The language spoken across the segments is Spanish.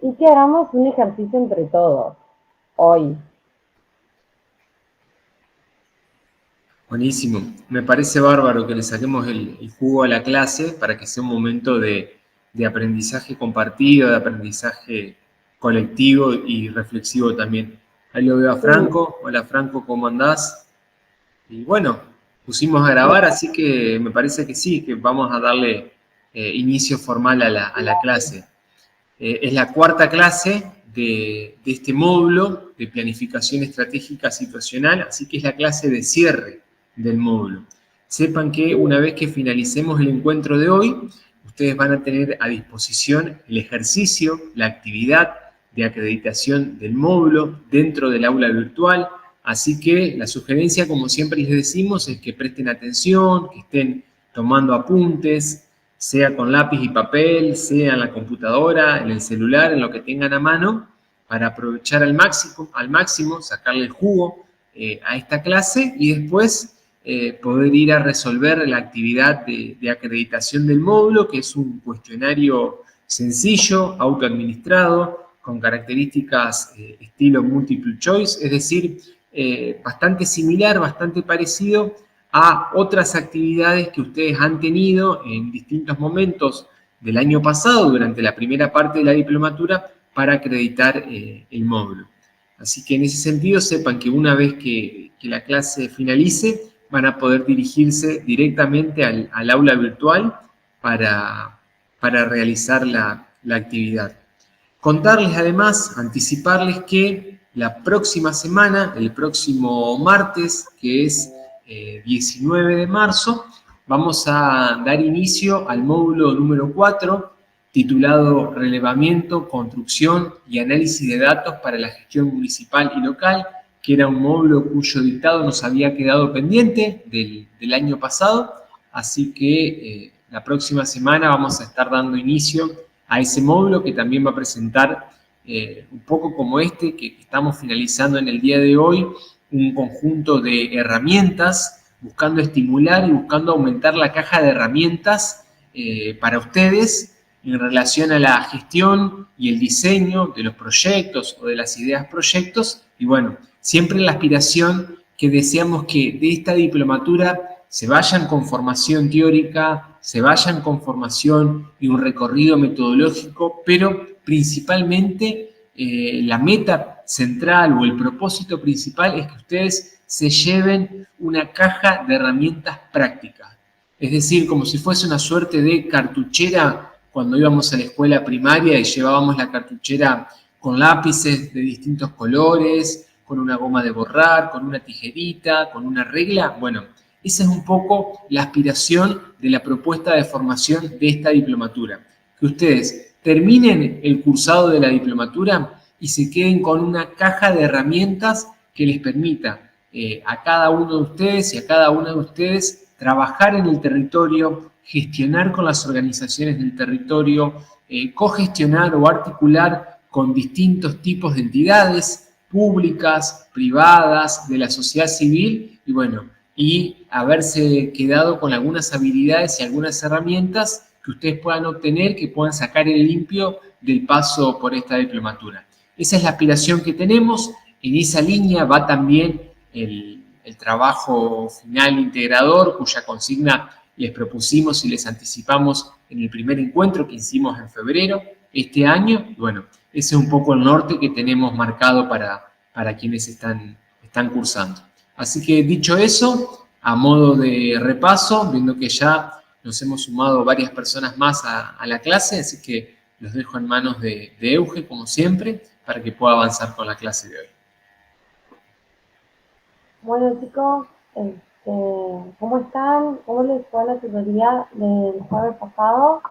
Y que hagamos un ejercicio entre todos, hoy. Buenísimo. Me parece bárbaro que le saquemos el jugo a la clase para que sea un momento de aprendizaje compartido, de aprendizaje colectivo y reflexivo también. Ahí lo veo a Sí, Franco. Hola Franco, ¿cómo andás? Y bueno, pusimos a grabar, así que me parece que sí, que vamos a darle inicio formal a la clase. Es la cuarta clase de este módulo de planificación estratégica situacional, así que es la clase de cierre del módulo. Sepan que una vez que finalicemos el encuentro de hoy, ustedes van a tener a disposición el ejercicio, la actividad de acreditación del módulo dentro del aula virtual, así que la sugerencia, como siempre les decimos, es que presten atención, que estén tomando apuntes, sea con lápiz y papel, sea en la computadora, en el celular, en lo que tengan a mano, para aprovechar al máximo sacarle el jugo a esta clase y después poder ir a resolver la actividad de acreditación del módulo, que es un cuestionario sencillo, autoadministrado, con características estilo multiple choice, es decir, bastante similar, bastante parecido a otras actividades que ustedes han tenido en distintos momentos del año pasado, durante la primera parte de la diplomatura, para acreditar el módulo. Así que en ese sentido sepan que una vez que la clase finalice, van a poder dirigirse directamente al aula virtual para realizar la actividad. Contarles además, anticiparles que la próxima semana, el próximo martes, que es 19 de marzo, vamos a dar inicio al módulo número 4, titulado Relevamiento, Construcción y Análisis de Datos para la Gestión Municipal y Local, que era un módulo cuyo dictado nos había quedado pendiente del año pasado, así que la próxima semana vamos a estar dando inicio a ese módulo que también va a presentar un poco como este que estamos finalizando en el día de hoy, un conjunto de herramientas buscando estimular y buscando aumentar la caja de herramientas para ustedes en relación a la gestión y el diseño de los proyectos o de las ideas proyectos. Y bueno, siempre la aspiración que deseamos que de esta diplomatura se vayan con formación teórica, se vayan con formación y un recorrido metodológico, pero principalmente la meta central o el propósito principal es que ustedes se lleven una caja de herramientas prácticas. Es decir, como si fuese una suerte de cartuchera cuando íbamos a la escuela primaria y llevábamos la cartuchera con lápices de distintos colores, con una goma de borrar, con una tijerita, con una regla. Bueno, esa es un poco la aspiración de la propuesta de formación de esta diplomatura. Que ustedes terminen el cursado de la diplomatura y se queden con una caja de herramientas que les permita a cada uno de ustedes y a cada una de ustedes trabajar en el territorio, gestionar con las organizaciones del territorio, cogestionar o articular con distintos tipos de entidades públicas, privadas, de la sociedad civil, y bueno, y haberse quedado con algunas habilidades y algunas herramientas que ustedes puedan obtener, que puedan sacar el limpio del paso por esta diplomatura. Esa es la aspiración que tenemos. En esa línea va también el trabajo final integrador, cuya consigna les propusimos y les anticipamos en el primer encuentro que hicimos en febrero este año. Y bueno, ese es un poco el norte que tenemos marcado para quienes están cursando. Así que dicho eso, a modo de repaso, viendo que ya nos hemos sumado varias personas más a la clase, así que los dejo en manos de Euge, como siempre, para que pueda avanzar con la clase de hoy. bueno chicos, ¿cómo están? ¿Cómo les fue la tutoría del jueves pasado?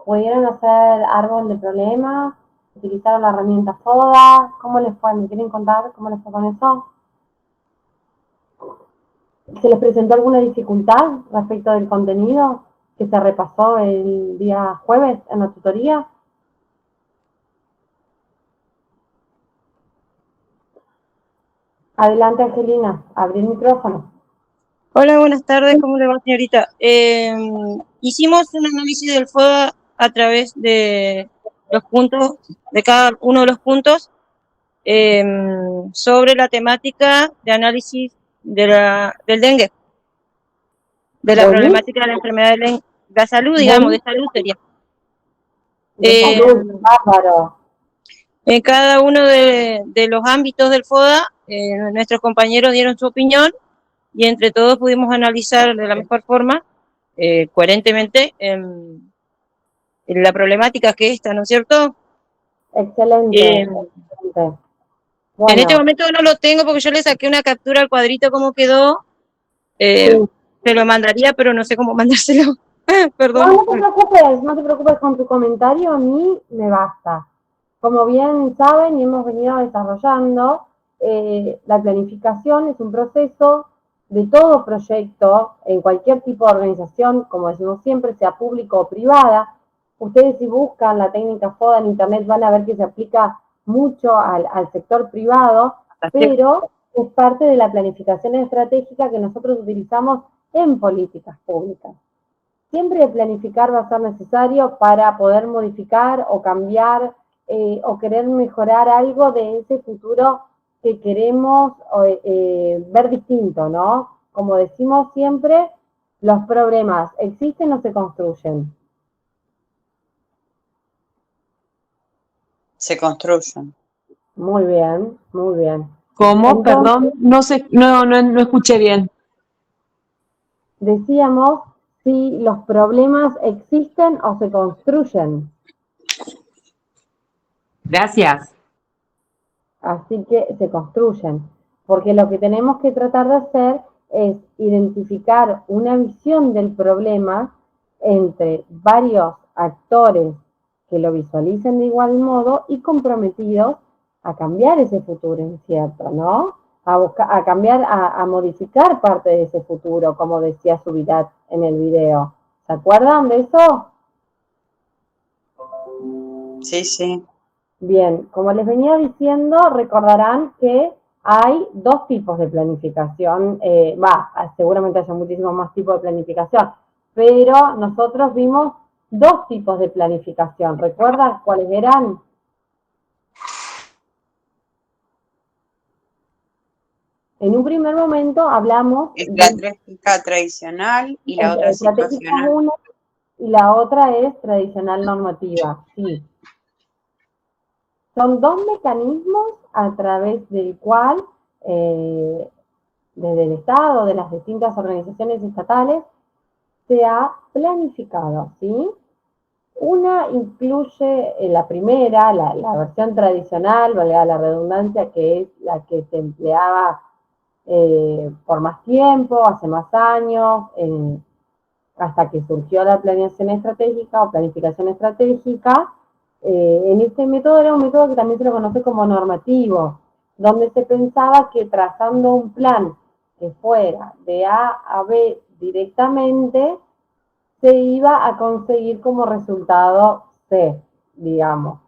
¿Pudieron hacer árbol de problemas? ¿Utilizaron la herramienta FODA? ¿Cómo les fue? ¿Me quieren contar cómo les fue con eso? ¿Se les presentó alguna dificultad respecto del contenido que se repasó el día jueves en la tutoría? Adelante, Angelina, abrí el micrófono. Hola, buenas tardes, ¿cómo le va, señorita? Hicimos un análisis del FODA a través de los puntos, de cada uno de los puntos, sobre la temática de análisis del dengue, de la Buenísimo, problemática de la enfermedad de la salud, digamos, de buenísimo, salud sería. de salud, bárbaro. En cada uno de los ámbitos del FODA, nuestros compañeros dieron su opinión y entre todos pudimos analizar de la mejor forma, coherentemente, la problemática que esta, ¿no es cierto? Excelente, Eh, excelente. en este Bueno, momento no lo tengo porque yo le saqué una captura al cuadrito cómo quedó, sí. se lo mandaría, pero no sé cómo mandárselo. No, Perdón. no te preocupes, no te preocupes con tu comentario, a mí me basta. Como bien saben y hemos venido desarrollando, la planificación es un proceso de todo proyecto en cualquier tipo de organización, como decimos siempre, sea público o privada. Ustedes si buscan la técnica FODA en internet van a ver que se aplica mucho al sector privado, pero es parte de la planificación estratégica que nosotros utilizamos en políticas públicas. Siempre planificar va a ser necesario para poder modificar o cambiar o querer mejorar algo de ese futuro que queremos ver distinto, ¿no? Como decimos siempre, los problemas existen o se construyen. Se construyen. Muy bien, muy bien. ¿Cómo? Entonces, Perdón, no escuché bien. decíamos si los problemas existen o se construyen. Gracias. Así que se construyen, porque lo que tenemos que tratar de hacer es identificar una visión del problema entre varios actores que lo visualicen de igual modo y comprometidos a cambiar ese futuro incierto, ¿no? A cambiar, a modificar parte de ese futuro, como decía Subirat en el video. ¿Se acuerdan de eso? Sí, sí. Bien, como les venía diciendo, recordarán que hay dos tipos de planificación, seguramente haya muchísimos más tipos de planificación, pero nosotros vimos dos tipos de planificación. ¿Recuerdan cuáles eran? En un primer momento hablamos de Estratégica tradicional y la otra estratégica situacional. una y la otra es tradicional normativa, sí. Son dos mecanismos a través del cual, desde el Estado, de las distintas organizaciones estatales, se ha planificado, ¿sí? Una incluye la primera, la versión tradicional, valga la redundancia, que es la que se empleaba por más tiempo, hace más años, hasta que surgió la planeación estratégica o planificación estratégica. En este método era un método que también se lo conoce como normativo, donde se pensaba que trazando un plan que fuera de A a B directamente, se iba a conseguir como resultado C, digamos.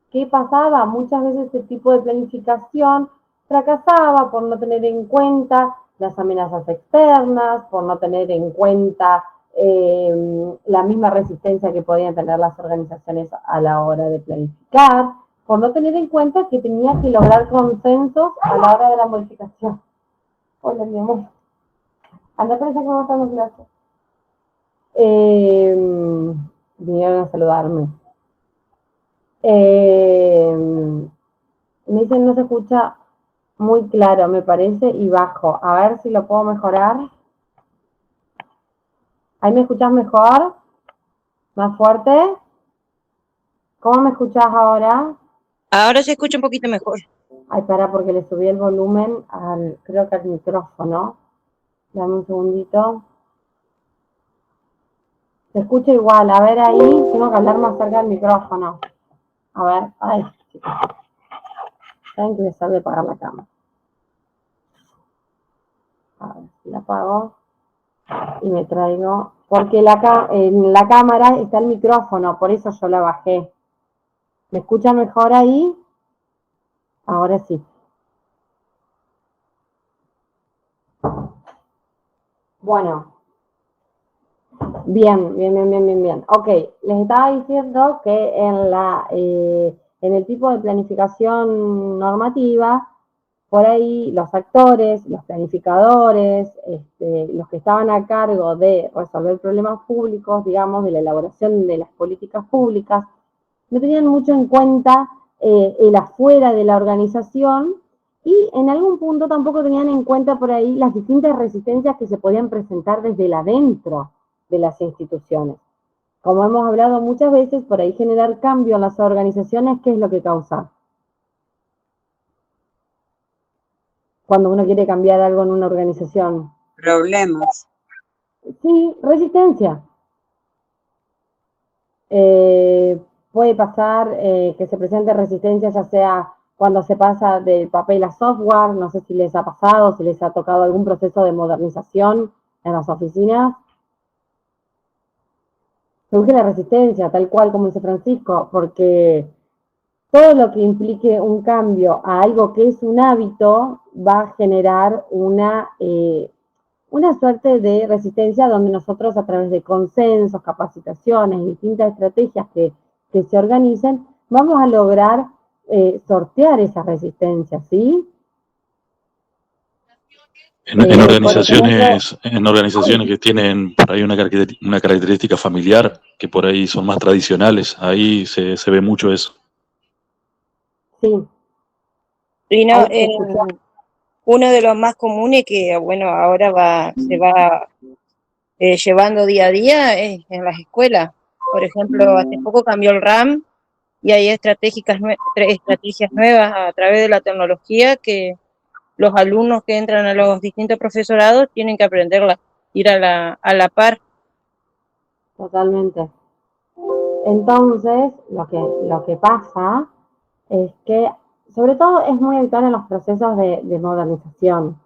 ¿Qué pasaba? Muchas veces este tipo de planificación fracasaba por no tener en cuenta las amenazas externas, por no tener en cuenta la misma resistencia que podían tener las organizaciones a la hora de planificar, por no tener en cuenta que tenía que lograr consensos a la hora de la modificación. Hola, mi amor. Anda, parece que vamos a estar en clase. Vinieron a saludarme. Me dicen no se escucha muy claro, me parece, y bajo. A ver si lo puedo mejorar. ¿Ahí me escuchás mejor? ¿Más fuerte? ¿Cómo me escuchás ahora? Ahora se escucha un poquito mejor. Ay, para, porque le subí el volumen creo que al micrófono. Dame un segundito. Se escucha igual. A ver ahí, tengo que hablar más cerca del micrófono. A ver, ay, chicos. Saben que me sale apagar la cámara. A ver si la apago. Y me traigo, porque en la cámara está el micrófono, por eso yo la bajé. ¿Me escucha mejor ahí? Ahora sí. Bueno, bien. Ok, les estaba diciendo que en el tipo de planificación normativa, por ahí los actores, los planificadores, los que estaban a cargo de resolver problemas públicos, digamos, de la elaboración de las políticas públicas, no tenían mucho en cuenta el afuera de la organización y en algún punto tampoco tenían en cuenta por ahí las distintas resistencias que se podían presentar desde el adentro de las instituciones. Como hemos hablado muchas veces, por ahí generar cambio en las organizaciones, ¿qué es lo que causa? Cuando uno quiere cambiar algo en una organización. Problemas. Sí, resistencia. Puede pasar que se presente resistencia, ya sea cuando se pasa del papel a software, no sé si les ha pasado, si les ha tocado algún proceso de modernización en las oficinas. Surge la resistencia, tal cual como dice Francisco, porque todo lo que implique un cambio a algo que es un hábito va a generar una suerte de resistencia donde nosotros a través de consensos, capacitaciones, distintas estrategias que se organicen, vamos a lograr sortear esa resistencia, ¿sí? En organizaciones que tienen por ahí una característica familiar, que por ahí son más tradicionales, ahí se ve mucho eso. Sí. Y no, uno de los más comunes que, bueno, ahora se va llevando día a día es en las escuelas. Por ejemplo, hace poco cambió el RAM y hay estrategias nuevas a través de la tecnología que los alumnos que entran a los distintos profesorados tienen que aprenderla, ir a la par. Totalmente. Entonces, lo que pasa es que, sobre todo, es muy habitual en los procesos de modernización.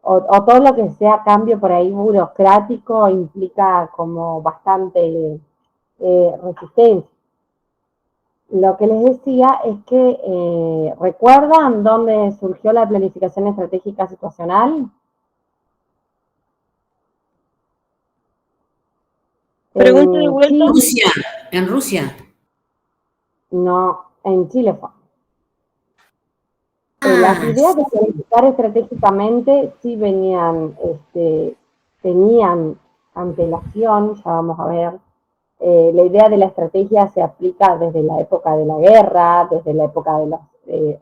O todo lo que sea cambio por ahí burocrático implica como bastante resistencia. Lo que les decía es que, ¿recuerdan dónde surgió la planificación estratégica situacional? Pregunta de vuelta. Rusia, en Rusia. No, en Chile fue. Las ideas de planificar estratégicamente sí tenían antelación, ya vamos a ver. La idea de la estrategia se aplica desde la época de la guerra, desde la época de los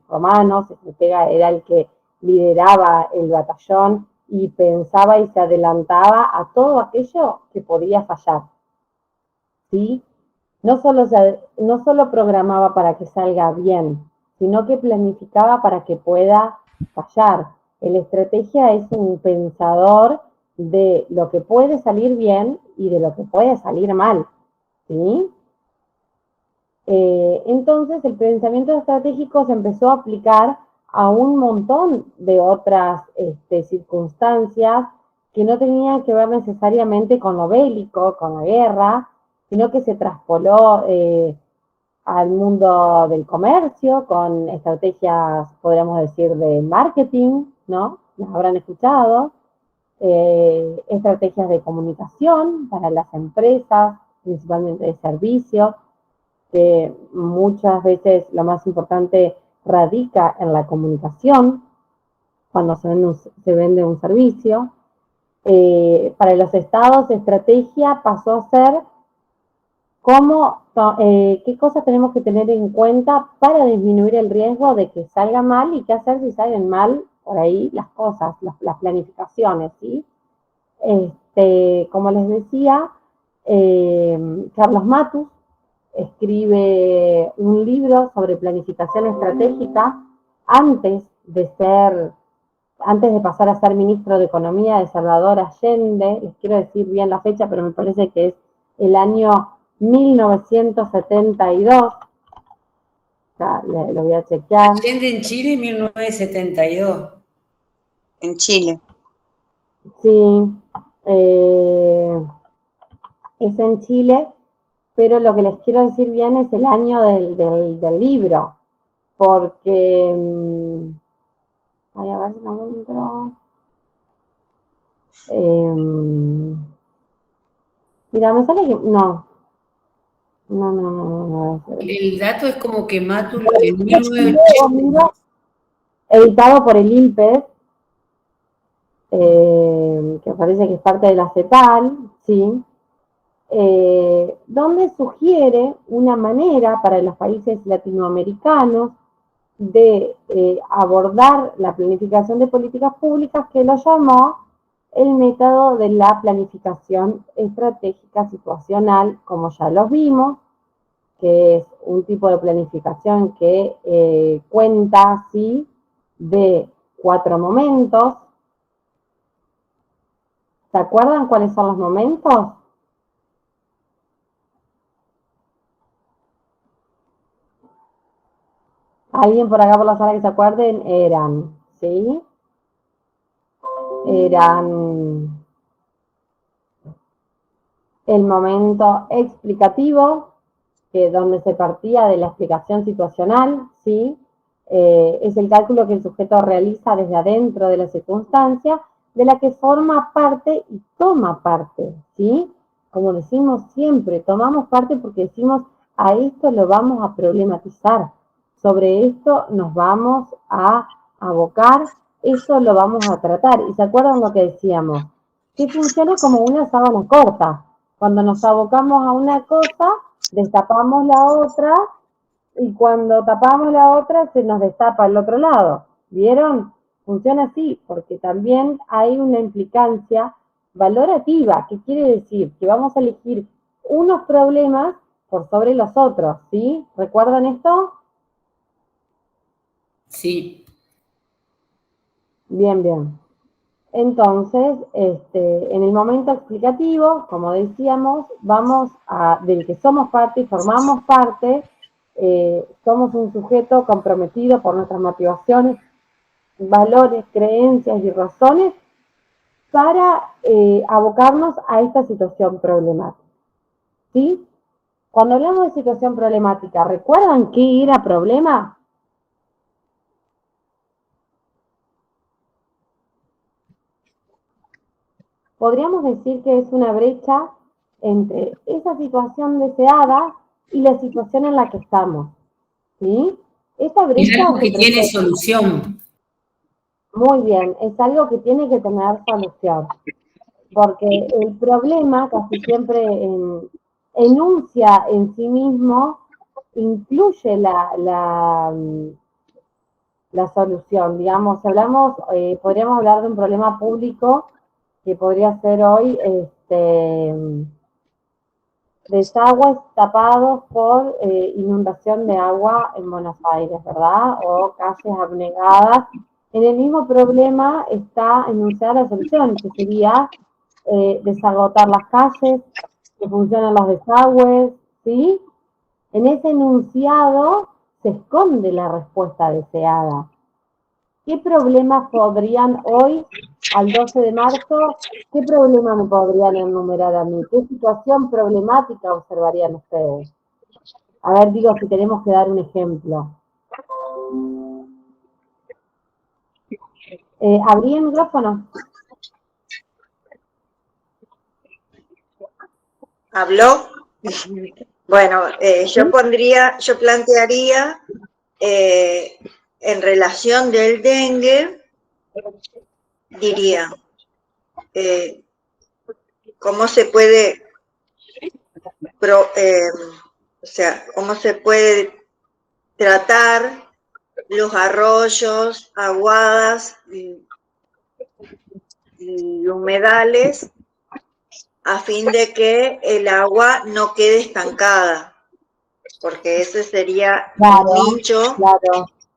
romanos. El estratega era el que lideraba el batallón y pensaba y se adelantaba a todo aquello que podía fallar. ¿Sí? No solo programaba para que salga bien, sino que planificaba para que pueda fallar. El estrategia es un pensador de lo que puede salir bien y de lo que puede salir mal, ¿sí? Entonces el pensamiento estratégico se empezó a aplicar a un montón de otras circunstancias que no tenían que ver necesariamente con lo bélico, con la guerra, sino que se traspoló al mundo del comercio con estrategias, podríamos decir, de marketing, ¿no? Las habrán escuchado. Estrategias de comunicación para las empresas, principalmente de servicios, que muchas veces lo más importante radica en la comunicación, cuando se vende un servicio. Para los estados, estrategia pasó a ser qué cosas tenemos que tener en cuenta para disminuir el riesgo de que salga mal y qué hacer si salen mal por ahí las cosas, las planificaciones, ¿sí? Como les decía, Carlos Matus escribe un libro sobre planificación estratégica antes de pasar a ser ministro de Economía de Salvador Allende. Les quiero decir bien la fecha, pero me parece que es el año 1972. Ya, lo voy a chequear. Allende en Chile, 1972. En Chile. Sí, es en Chile, pero lo que les quiero decir bien es el año del libro, porque, a ver si lo encuentro. Mira, me sale que... No. No. El dato es como que Mátulo en 1980. Editado por el INPES, que parece que es parte de la CEPAL, ¿sí? Donde sugiere una manera para los países latinoamericanos de abordar la planificación de políticas públicas, que lo llamó el método de la planificación estratégica situacional, como ya lo vimos, que es un tipo de planificación que cuenta, ¿sí?, de 4 momentos. ¿Se acuerdan cuáles son los momentos? Alguien por acá por la sala que se acuerden, eran, ¿sí? Eran el momento explicativo, que donde se partía de la explicación situacional, ¿sí? Es el cálculo que el sujeto realiza desde adentro de la circunstancia, de la que forma parte y toma parte, ¿sí? Como decimos siempre, tomamos parte porque decimos, a esto lo vamos a problematizar, sobre esto nos vamos a abocar, esto lo vamos a tratar. ¿Y se acuerdan lo que decíamos? Que funciona como una sábana corta. Cuando nos abocamos a una cosa, destapamos la otra, y cuando tapamos la otra se nos destapa el otro lado. ¿Vieron? Funciona así, porque también hay una implicancia valorativa, que quiere decir que vamos a elegir unos problemas por sobre los otros, ¿sí? ¿Recuerdan esto? Sí. Bien. Entonces, en el momento explicativo, como decíamos, del que somos parte y formamos parte, somos un sujeto comprometido por nuestras motivaciones, valores, creencias y razones para abocarnos a esta situación problemática. ¿Sí? Cuando hablamos de situación problemática, ¿recuerdan qué era problema? Podríamos decir que es una brecha entre esa situación deseada y la situación en la que estamos, ¿sí? Esta Es brecha algo se que tiene presenta. solución. Muy bien, es algo que tiene que tener solución, porque el problema casi siempre enuncia en sí mismo, incluye la solución. Digamos, si hablamos, podríamos hablar de un problema público que podría ser hoy desagües tapados por inundación de agua en Buenos Aires, ¿verdad? O calles abnegadas. En el mismo problema está enunciada la solución, que sería desagotar las calles, que funcionen los desagües, ¿sí? En ese enunciado se esconde la respuesta deseada. ¿Qué problemas podrían hoy, al 12 de marzo, qué problema me podrían enumerar a mí? ¿Qué situación problemática observarían ustedes? A ver, digo, si tenemos que dar un ejemplo. ¿Abrí el micrófono? ¿Habló? Bueno, yo plantearía en relación del dengue, diría, cómo se puede, cómo se puede tratar los arroyos, aguadas y humedales a fin de que el agua no quede estancada, porque ese sería un nicho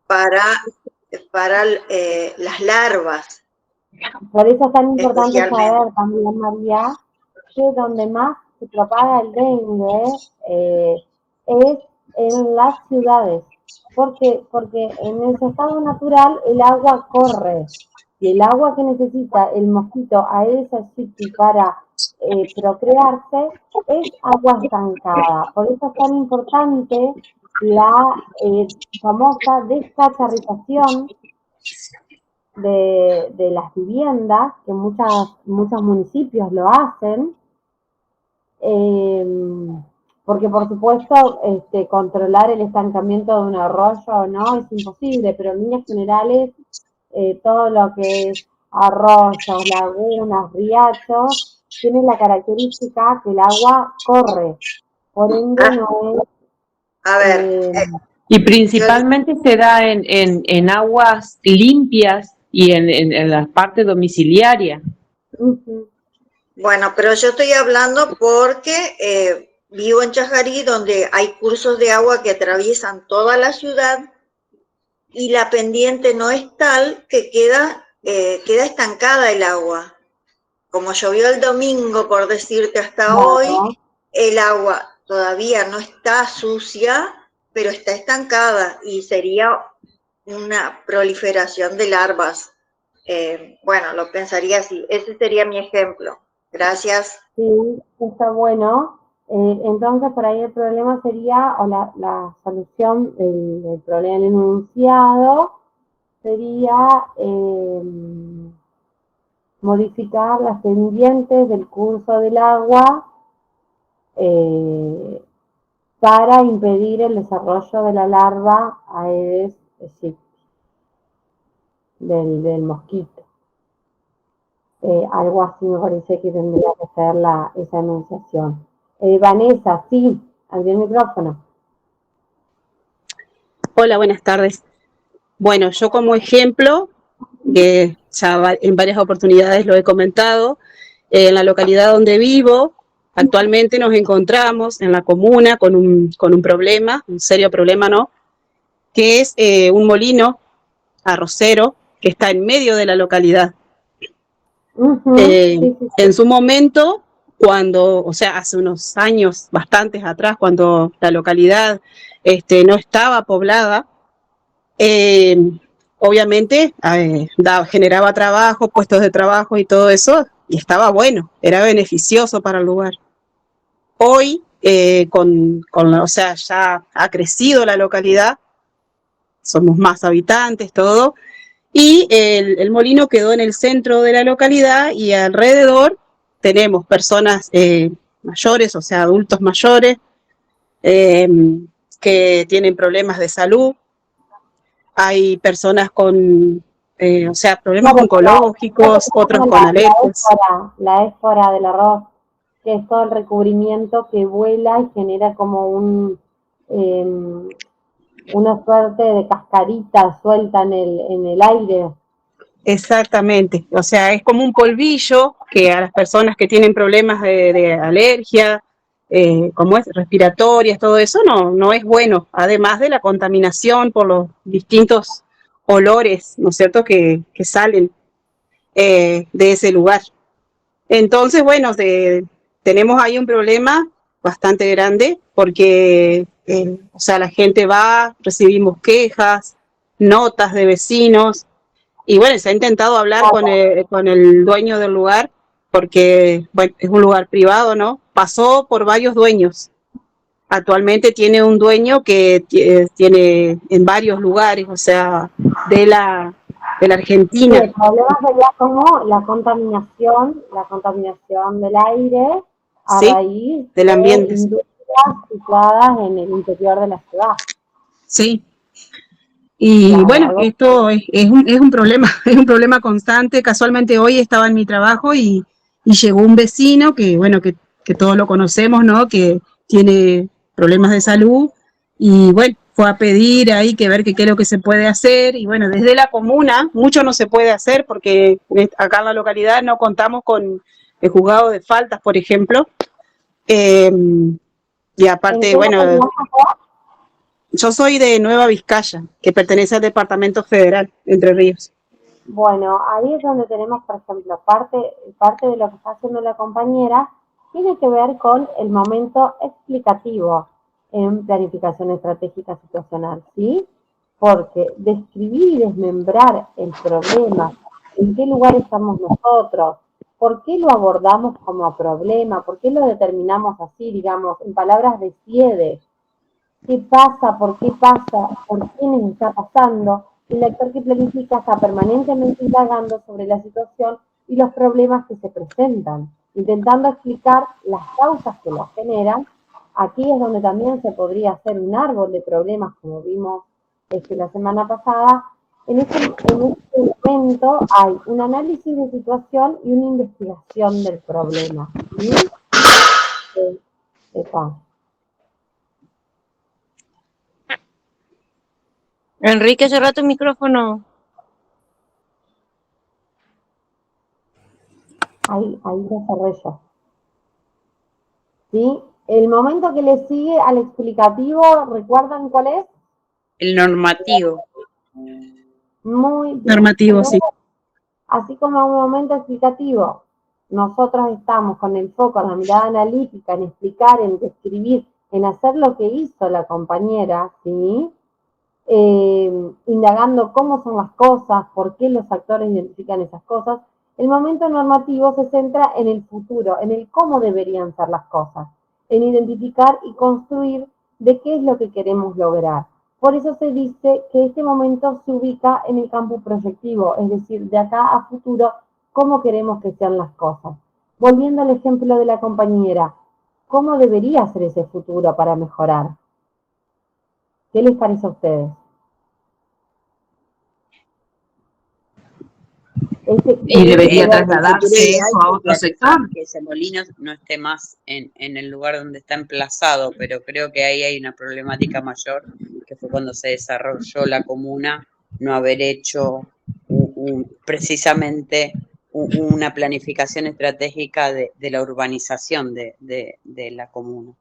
para las larvas. Por eso es tan importante saber también, María, que donde más se propaga el dengue es en las ciudades. ¿Por qué? Porque en el estado natural el agua corre, y el agua que necesita el mosquito a ese sitio para procrearse es agua estancada. Por eso es tan importante la famosa descacharrización de las viviendas, que muchos municipios lo hacen, porque por supuesto controlar el estancamiento de un arroyo no es imposible, pero en líneas generales todo lo que es arroyos, lagunas, riachos, tiene la característica que el agua corre, por ende no es... A ver, Y principalmente se da en aguas limpias y en la parte domiciliaria. bueno, pero yo estoy hablando porque vivo en Chajarí, donde hay cursos de agua que atraviesan toda la ciudad y la pendiente no es tal que queda estancada el agua. Como llovió el domingo, por decirte, hasta hoy, el agua todavía no está sucia, pero está estancada y sería una proliferación de larvas. Bueno, lo pensaría así. Ese sería mi ejemplo. Gracias. Sí, está bueno. Entonces, por ahí el problema sería, o la solución del problema del enunciado sería modificar las pendientes del curso del agua para impedir el desarrollo de la larva Aedes aegypti, del mosquito. Algo así me parece que tendría que ser esa enunciación. Vanessa, sí, abrí el micrófono. Hola, buenas tardes. Bueno, yo como ejemplo, que ya en varias oportunidades lo he comentado, en la localidad donde vivo, actualmente nos encontramos en la comuna con un problema, un serio problema, ¿no? Que es un molino arrocero que está en medio de la localidad. En su momento, o sea, hace unos años, bastantes atrás, cuando la localidad no estaba poblada, obviamente generaba trabajo, puestos de trabajo y todo eso, y estaba bueno, era beneficioso para el lugar. Hoy, o sea, ya ha crecido la localidad, somos más habitantes, todo, y el molino quedó en el centro de la localidad y alrededor tenemos personas mayores, o sea, adultos mayores, que tienen problemas de salud. Hay personas con, o sea, problemas oncológicos, otros con alergias. La éspora del arroz, que es todo el recubrimiento que vuela y genera como una suerte de cascarita suelta en el aire. Exactamente, o sea, es como un polvillo que a las personas que tienen problemas de alergia, como es respiratorias, todo eso, no es bueno, además de la contaminación por los distintos olores, ¿no es cierto?, que salen de ese lugar. Entonces, bueno, tenemos ahí un problema bastante grande porque, o sea, la gente va, recibimos quejas, notas de vecinos, y bueno, se ha intentado hablar con el dueño del lugar, porque bueno, es un lugar privado, ¿no? Pasó por varios dueños. Actualmente tiene un dueño que tiene en varios lugares, o sea, de la Argentina. Sí, el problema sería como la contaminación del aire a ¿Sí? raíz del ambiente. De industrias situadas en el interior de la ciudad. Sí. Y claro, bueno, esto es un problema, es un problema constante. Casualmente hoy estaba en mi trabajo y llegó un vecino que, bueno, que todos lo conocemos, ¿no? Que tiene problemas de salud y, bueno, fue a pedir ahí que ver qué es lo que se puede hacer. Y, bueno, desde la comuna mucho no se puede hacer porque acá en la localidad no contamos con el juzgado de faltas, por ejemplo. Y aparte, bueno... Yo soy de Nueva Vizcaya, que pertenece al Departamento Federal, Entre Ríos. Bueno, ahí es donde tenemos, por ejemplo, parte de lo que está haciendo la compañera tiene que ver con el momento explicativo en planificación estratégica situacional, ¿sí? Porque describir y desmembrar el problema, en qué lugar estamos nosotros, por qué lo abordamos como problema, por qué lo determinamos así, digamos, en palabras de Siede. ¿Qué pasa? ¿Por qué pasa? ¿Por qué nos está pasando? El lector que planifica está permanentemente indagando sobre la situación y los problemas que se presentan, intentando explicar las causas que los generan. Aquí es donde también se podría hacer un árbol de problemas, como vimos la semana pasada. En este momento hay un análisis de situación y una investigación del problema. ¿Sí? Enrique, cerrá tu micrófono. Ahí lo cerré yo. ¿Sí? El momento que le sigue al explicativo, ¿recuerdan cuál es? El normativo. Muy bien. Normativo, sí. Así como en un momento explicativo, nosotros estamos con el foco en la mirada analítica, en explicar, en describir, en hacer lo que hizo la compañera, ¿sí? Indagando cómo son las cosas, por qué los actores identifican esas cosas. El momento normativo se centra en el futuro, en el cómo deberían ser las cosas, en identificar y construir de qué es lo que queremos lograr. Por eso se dice que este momento se ubica en el campo proyectivo, es decir, de acá a futuro, cómo queremos que sean las cosas. Volviendo al ejemplo de la compañera, ¿cómo debería ser ese futuro para mejorar? ¿Qué les parece a ustedes? Y debería El futuro trasladarse ideal eso a otro sería sector. que ese molino no esté más en el lugar donde está emplazado, pero creo que ahí hay una problemática mayor, que fue cuando se desarrolló la comuna, no haber hecho precisamente una planificación estratégica de la urbanización de la comuna.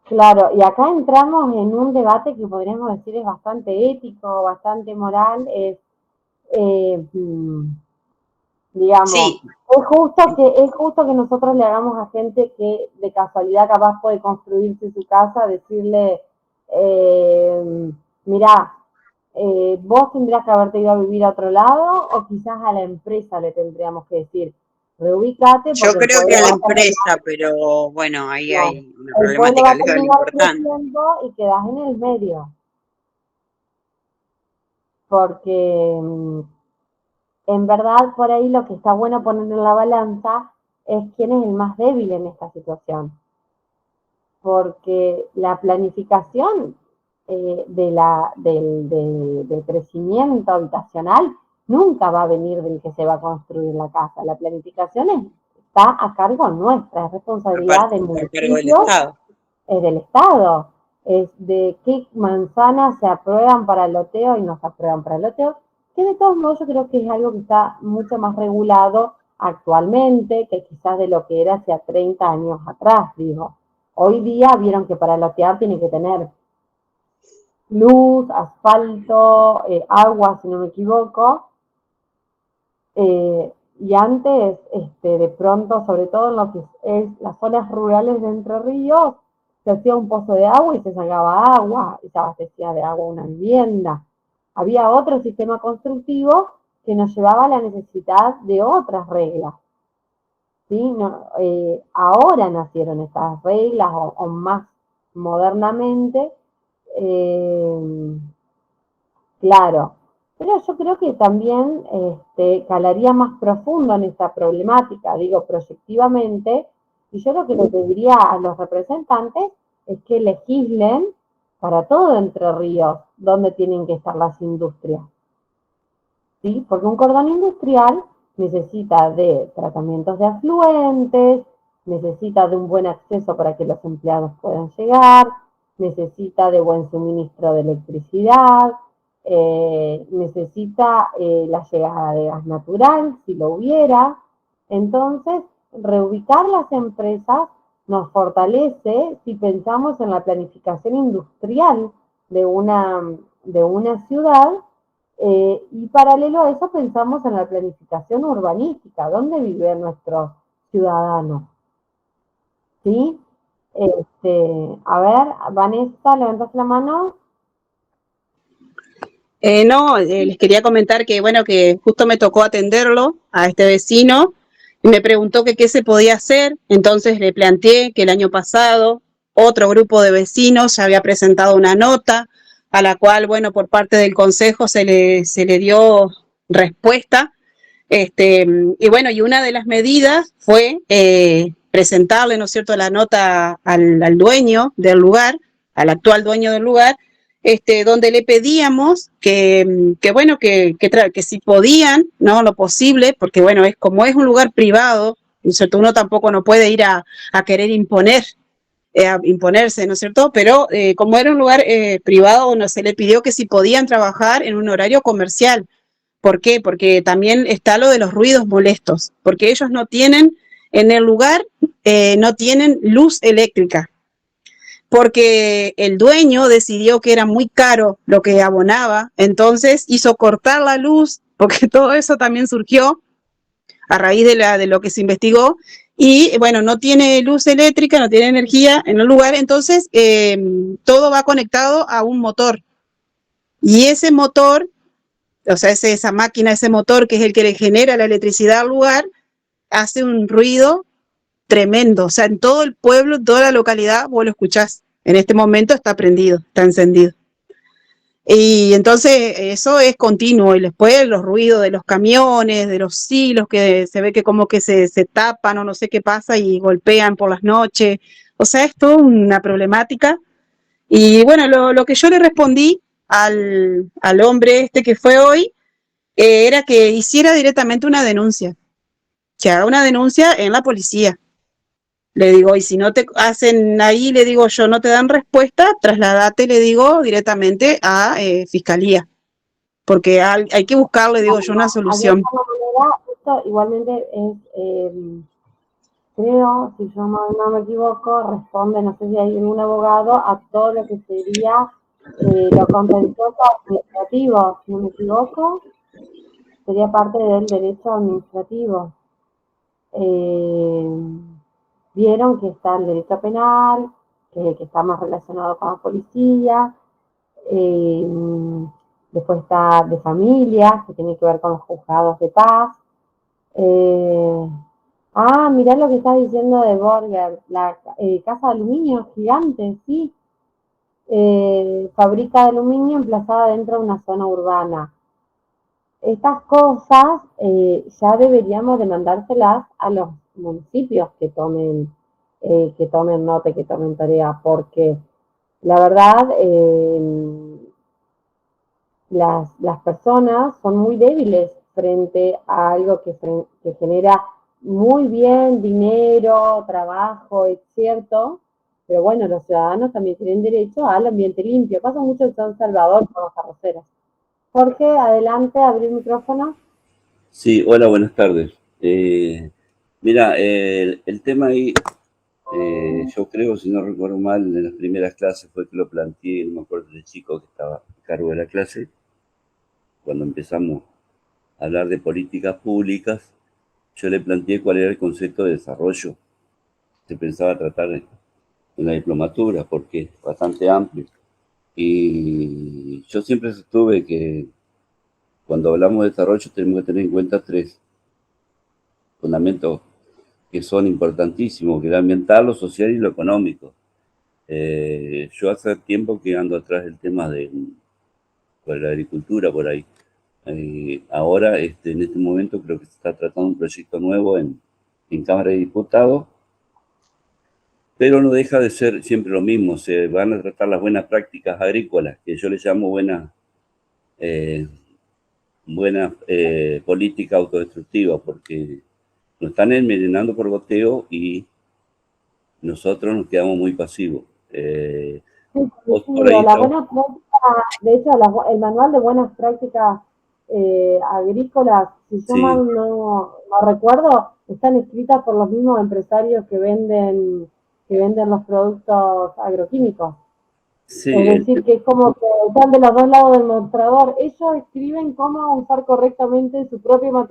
Claro, y acá entramos en un debate que podríamos decir es bastante ético, bastante moral, digamos, Sí. es justo que nosotros le hagamos a gente que de casualidad capaz puede construirse su casa, decirle, mirá, vos tendrías que haberte ido a vivir a otro lado, o quizás a la empresa le tendríamos que decir, reubicate. Yo creo que a la empresa, pero bueno, ahí no, hay una el pueblo problemática va a legal terminar importante. creciendo y quedás en el medio. Porque en verdad por ahí lo que está bueno poner en la balanza es quién es el más débil en esta situación. Porque la planificación del crecimiento habitacional nunca va a venir del que se va a construir la casa. La planificación está a cargo nuestra, es responsabilidad del municipio, es del Estado, es de qué manzanas se aprueban para el loteo y no se aprueban para el loteo, que de todos modos yo creo que es algo que está mucho más regulado actualmente que quizás de lo que era hace 30 años atrás, digo. Hoy día vieron que para lotear tiene que tener luz, asfalto, agua, si no me equivoco. Y antes, de pronto, sobre todo en lo que es las zonas rurales de Entre Ríos, se hacía un pozo de agua y se sacaba agua, y se abastecía de agua una vivienda. Había otro sistema constructivo que nos llevaba a la necesidad de otras reglas. ¿Sí? No, ahora nacieron estas reglas, o más modernamente, claro. Pero yo creo que también calaría más profundo en esta problemática, digo, proyectivamente, y yo lo que le pediría a los representantes es que legislen para todo Entre Ríos dónde tienen que estar las industrias. ¿Sí? Porque un cordón industrial necesita de tratamientos de afluentes, necesita de un buen acceso para que los empleados puedan llegar, necesita de buen suministro de electricidad, necesita la llegada de gas natural, si lo hubiera. Entonces, reubicar las empresas nos fortalece si pensamos en la planificación industrial de una ciudad, y paralelo a eso pensamos en la planificación urbanística, ¿dónde viven nuestros ciudadanos? ¿Sí? A ver, Vanessa, ¿levantaste la mano? No, les quería comentar que, bueno, que justo me tocó atenderlo a este vecino y me preguntó que qué se podía hacer. Entonces le planteé que el año pasado otro grupo de vecinos ya había presentado una nota a la cual, bueno, por parte del Consejo se le dio respuesta. Y bueno, y una de las medidas fue presentarle, ¿no es cierto?, la nota al dueño del lugar, al actual dueño del lugar, donde le pedíamos bueno, que si podían, ¿no?, lo posible, porque bueno, como es un lugar privado, ¿no es cierto?, uno tampoco no puede ir a querer imponerse, ¿no es cierto?, pero como era un lugar privado, se le pidió que si podían trabajar en un horario comercial. ¿Por qué? Porque también está lo de los ruidos molestos, porque ellos no tienen, en el lugar, no tienen luz eléctrica, porque el dueño decidió que era muy caro lo que abonaba, entonces hizo cortar la luz, porque todo eso también surgió a raíz de lo que se investigó, y bueno, no tiene luz eléctrica, no tiene energía en el lugar, entonces todo va conectado a un motor, y ese motor, o sea, esa máquina, ese motor que es el que le genera la electricidad al lugar, hace un ruido tremendo. O sea, en todo el pueblo, en toda la localidad, vos lo escuchás. En este momento está prendido, está encendido. Y entonces eso es continuo. Y después los ruidos de los camiones, de los silos, que se ve que como que se tapan o no sé qué pasa y golpean por las noches. O sea, es toda una problemática. Y bueno, lo que yo le respondí al hombre que fue hoy, era que hiciera directamente una denuncia, que haga una denuncia en la policía. Le digo, y si no te hacen ahí, le digo yo, no te dan respuesta, trasladate, le digo, directamente a fiscalía, porque hay que buscar, le digo yo, una solución. De alguna manera, esto igualmente es, creo, si yo no me equivoco, responde, no sé si hay un abogado, a todo lo que sería lo contencioso administrativo, si no me equivoco, sería parte del derecho administrativo. Vieron que está el derecho penal, que está más relacionado con la policía, después está de familia, que tiene que ver con los juzgados de paz. Mirá lo que está diciendo de Borger, la casa de aluminio gigante, sí. Fábrica de aluminio emplazada dentro de una zona urbana. Estas cosas ya deberíamos de mandárselas a los municipios que tomen nota, que tomen tarea, porque la verdad las personas son muy débiles frente a algo que genera muy bien dinero, trabajo, es cierto, pero bueno, los ciudadanos también tienen derecho al ambiente limpio. Pasa mucho en San Salvador con los arroceros. Jorge, adelante, abrir el micrófono. Sí, hola, buenas tardes. Mira, el tema ahí, yo creo, si no recuerdo mal, en las primeras clases fue que lo planteé, no me acuerdo del chico que estaba a cargo de la clase, cuando empezamos a hablar de políticas públicas, yo le planteé cuál era el concepto de desarrollo que pensaba tratar en la diplomatura, porque es bastante amplio. Y yo siempre sostuve que cuando hablamos de desarrollo tenemos que tener en cuenta 3 fundamentos que son importantísimos, que es lo ambiental, lo social y lo económico. Yo hace tiempo que ando atrás del tema de la agricultura por ahí. Ahora, en este momento, creo que se está tratando un proyecto nuevo en Cámara de Diputados, pero no deja de ser siempre lo mismo. Se van a tratar las buenas prácticas agrícolas, que yo les llamo buena política autodestructiva, porque nos están envenenando por goteo y nosotros nos quedamos muy pasivos. Sí, la buena práctica, de hecho, el manual de buenas prácticas agrícolas, si yo mal no recuerdo, están escritas por los mismos empresarios que venden los productos agroquímicos. Sí, es decir, que es como que están de los dos lados del mostrador. Ellos escriben cómo usar correctamente su propio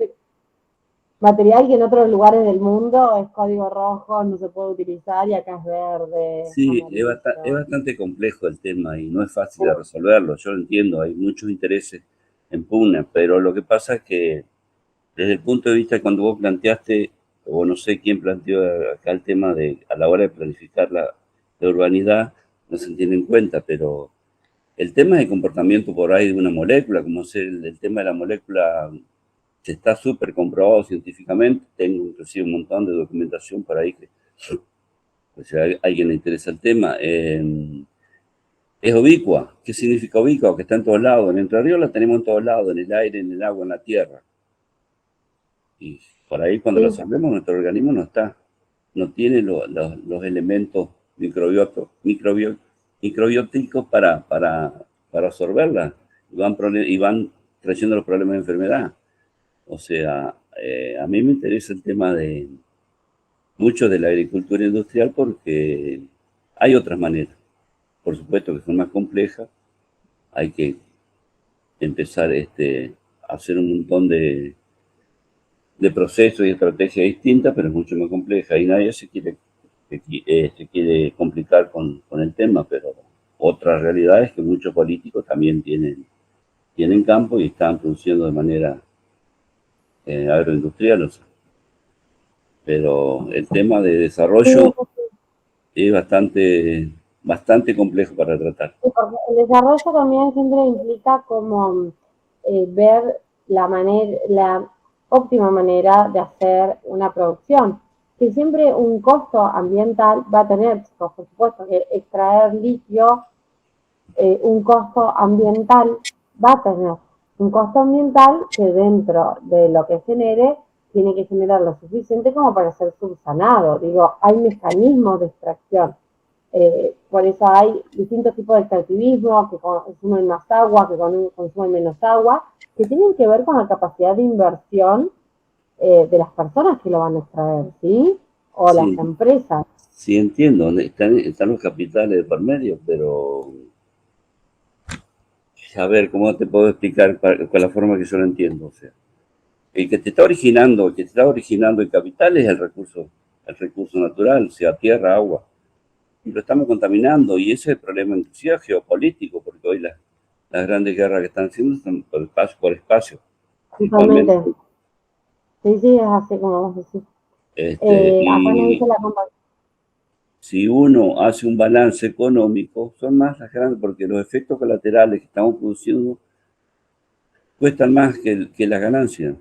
material, que en otros lugares del mundo es código rojo, no se puede utilizar, y acá es verde. Sí, es bastante complejo el tema y no es fácil de resolverlo. Yo lo entiendo, hay muchos intereses en pugna, pero lo que pasa es que desde el punto de vista cuando vos planteaste, o no sé quién planteó acá el tema de a la hora de planificar la urbanidad, no se tiene en cuenta, pero El tema es el comportamiento por ahí de una molécula, como es el tema de la molécula, que está súper comprobado científicamente. Tengo inclusive un montón de documentación por ahí que, si a alguien le interesa el tema. Es ubicua. ¿Qué significa ubicua? Que está en todos lados. En Entre Ríos la tenemos en todos lados, en el aire, en el agua, en la tierra. Y por ahí cuando lo absorbemos, nuestro organismo no está. No tiene los elementos microbióticos para absorberla. Y van trayendo los problemas de enfermedad. O sea, a mí me interesa el tema de mucho de la agricultura industrial porque hay otras maneras. Por supuesto que son más complejas. Hay que empezar a hacer un montón de procesos y estrategias distintas, pero es mucho más compleja. Y nadie se quiere complicar con el tema, pero otra realidad es que muchos políticos también tienen campo y están produciendo de manera agroindustrial. O sea. Pero el tema de desarrollo es bastante complejo para tratar. Sí, porque el desarrollo también siempre implica como ver la óptima manera de hacer una producción, que siempre un costo ambiental va a tener, por supuesto que extraer litio, un costo ambiental va a tener, un costo ambiental que dentro de lo que genere, tiene que generar lo suficiente como para ser subsanado. Digo, hay mecanismos de extracción. Por eso hay distintos tipos de extractivismo que consumen más agua, que consumen menos agua, que tienen que ver con la capacidad de inversión de las personas que lo van a extraer, ¿sí? O Sí. las empresas. Sí, entiendo, están los capitales de por medio, pero a ver, ¿cómo te puedo explicar con la forma que yo lo entiendo? O sea, el que te está originando el capital es el recurso natural, sea tierra, agua. Y lo estamos contaminando, y ese es el problema inclusive geopolítico, porque hoy las grandes guerras que están haciendo son por espacio. Totalmente. Sí, es así como vos decís. Acá me dice la compañía. Si uno hace un balance económico, son más las grandes, porque los efectos colaterales que estamos produciendo cuestan más que las ganancias.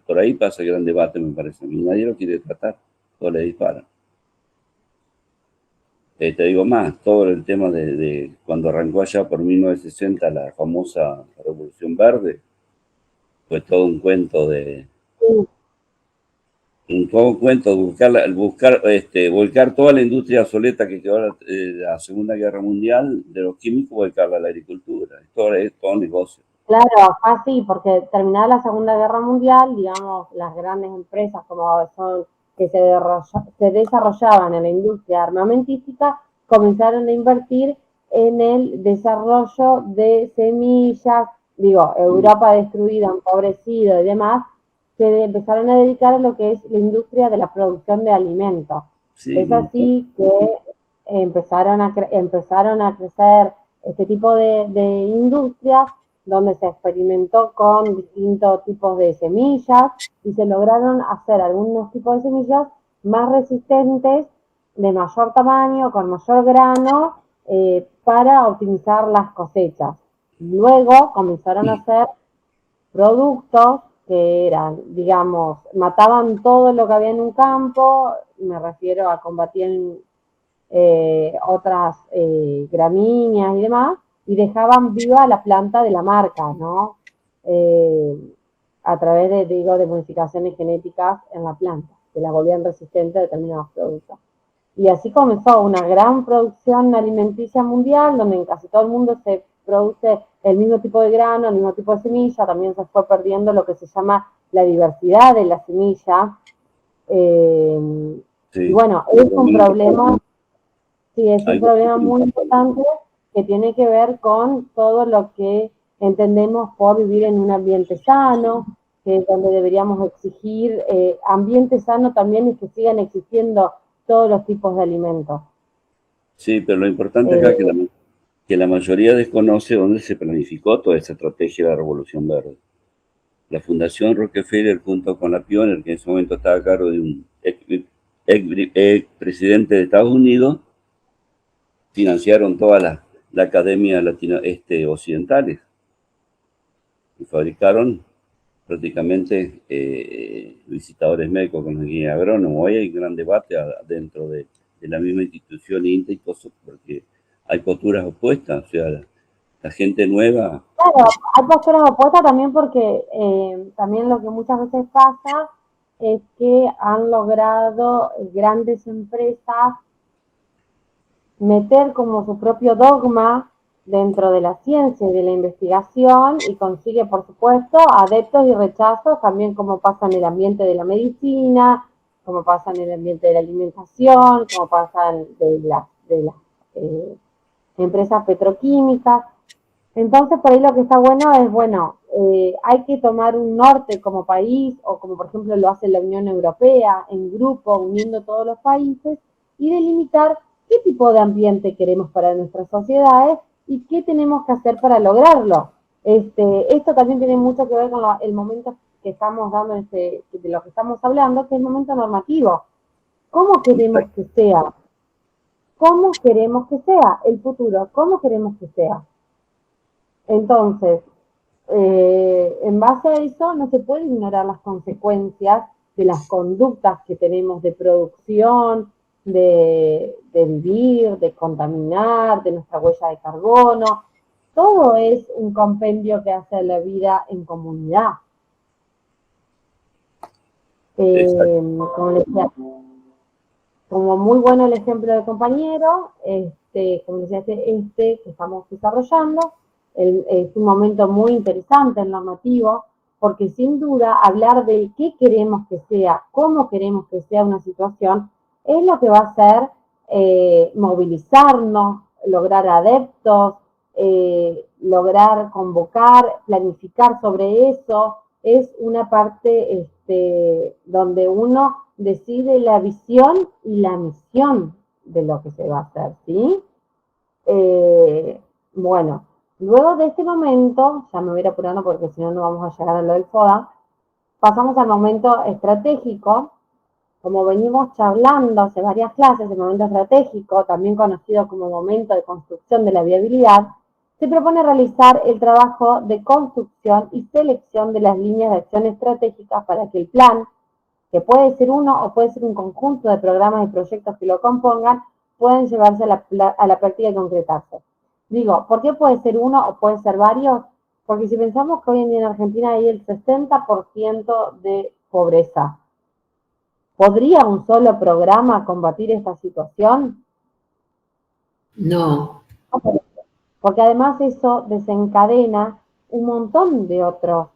Por ahí pasa el gran debate, me parece. Y nadie lo quiere tratar, todos le disparan. Te digo más, todo el tema de cuando arrancó allá por 1960 la famosa Revolución Verde, fue todo un cuento de... volcar toda la industria obsoleta que quedó de la Segunda Guerra Mundial, de los químicos, volcarla a la agricultura. Es todo negocio. Claro, así, porque terminada la Segunda Guerra Mundial, digamos, las grandes empresas como son que se desarrollaban en la industria armamentística, comenzaron a invertir en el desarrollo de semillas, Europa destruida, empobrecida y demás, se empezaron a dedicar a lo que es la industria de la producción de alimentos. Sí, es así que empezaron a crecer este tipo de industrias, donde se experimentó con distintos tipos de semillas y se lograron hacer algunos tipos de semillas más resistentes, de mayor tamaño, con mayor grano, para optimizar las cosechas. Luego comenzaron a hacer productos que eran, digamos, mataban todo lo que había en un campo, me refiero a combatir otras gramíneas y demás, y dejaban viva la planta de la marca, ¿no? A través de modificaciones genéticas en la planta, que la volvían resistente a determinados productos. Y así comenzó una gran producción alimenticia mundial, donde en casi todo el mundo se produce el mismo tipo de grano, el mismo tipo de semilla, también se fue perdiendo lo que se llama la diversidad de la semilla. Sí. Y bueno, es un problema, sí, es un problema muy importante que tiene que ver con todo lo que entendemos por vivir en un ambiente sano, que es donde deberíamos exigir ambiente sano también y que sigan existiendo todos los tipos de alimentos. Sí, pero lo importante acá es que la mayoría desconoce dónde se planificó toda esa estrategia de la Revolución Verde. La Fundación Rockefeller, junto con la Pioneer, que en ese momento estaba a cargo de un ex presidente de Estados Unidos, financiaron todas la Academia Latina Occidentales y fabricaron prácticamente visitadores médicos con guía agrónomo. Hoy hay un gran debate dentro de la misma institución INTA y cosas, porque hay posturas opuestas, o sea, la gente nueva. Claro, hay posturas opuestas también porque también lo que muchas veces pasa es que han logrado grandes empresas meter como su propio dogma dentro de la ciencia y de la investigación y consigue, por supuesto, adeptos y rechazos, también como pasa en el ambiente de la medicina, como pasa en el ambiente de la alimentación, como pasa de las empresas petroquímicas. Entonces, por ahí lo que está bueno es, bueno, hay que tomar un norte como país, o como por ejemplo lo hace la Unión Europea, en grupo, uniendo todos los países, y delimitar qué tipo de ambiente queremos para nuestras sociedades y qué tenemos que hacer para lograrlo. Esto también tiene mucho que ver con el momento que estamos dando, de lo que estamos hablando, que es el momento normativo. ¿Cómo queremos que sea? ¿Cómo queremos que sea el futuro? ¿Cómo queremos que sea? Entonces, en base a eso no se puede ignorar las consecuencias de las conductas que tenemos de producción, de vivir, de contaminar, de nuestra huella de carbono. Todo es un compendio que hace la vida en comunidad. Como les decía, como muy bueno el ejemplo del compañero, como decía, que estamos desarrollando, es un momento muy interesante el normativo, porque sin duda hablar de qué queremos que sea, cómo queremos que sea una situación, es lo que va a hacer movilizarnos, lograr adeptos, lograr convocar, planificar sobre eso. Es una parte donde uno decide la visión y la misión de lo que se va a hacer, ¿sí? Bueno, luego de este momento, ya me voy a ir apurando porque si no, no vamos a llegar a lo del FODA, pasamos al momento estratégico. Como venimos charlando hace varias clases, el momento estratégico, también conocido como momento de construcción de la viabilidad, se propone realizar el trabajo de construcción y selección de las líneas de acción estratégicas para que el plan, que puede ser uno o puede ser un conjunto de programas y proyectos que lo compongan, puedan llevarse a la práctica y concretarse. Digo, ¿por qué puede ser uno o puede ser varios? Porque si pensamos que hoy en día en Argentina hay el 60% de pobreza, ¿podría un solo programa combatir esta situación? No. Porque además eso desencadena un montón de otras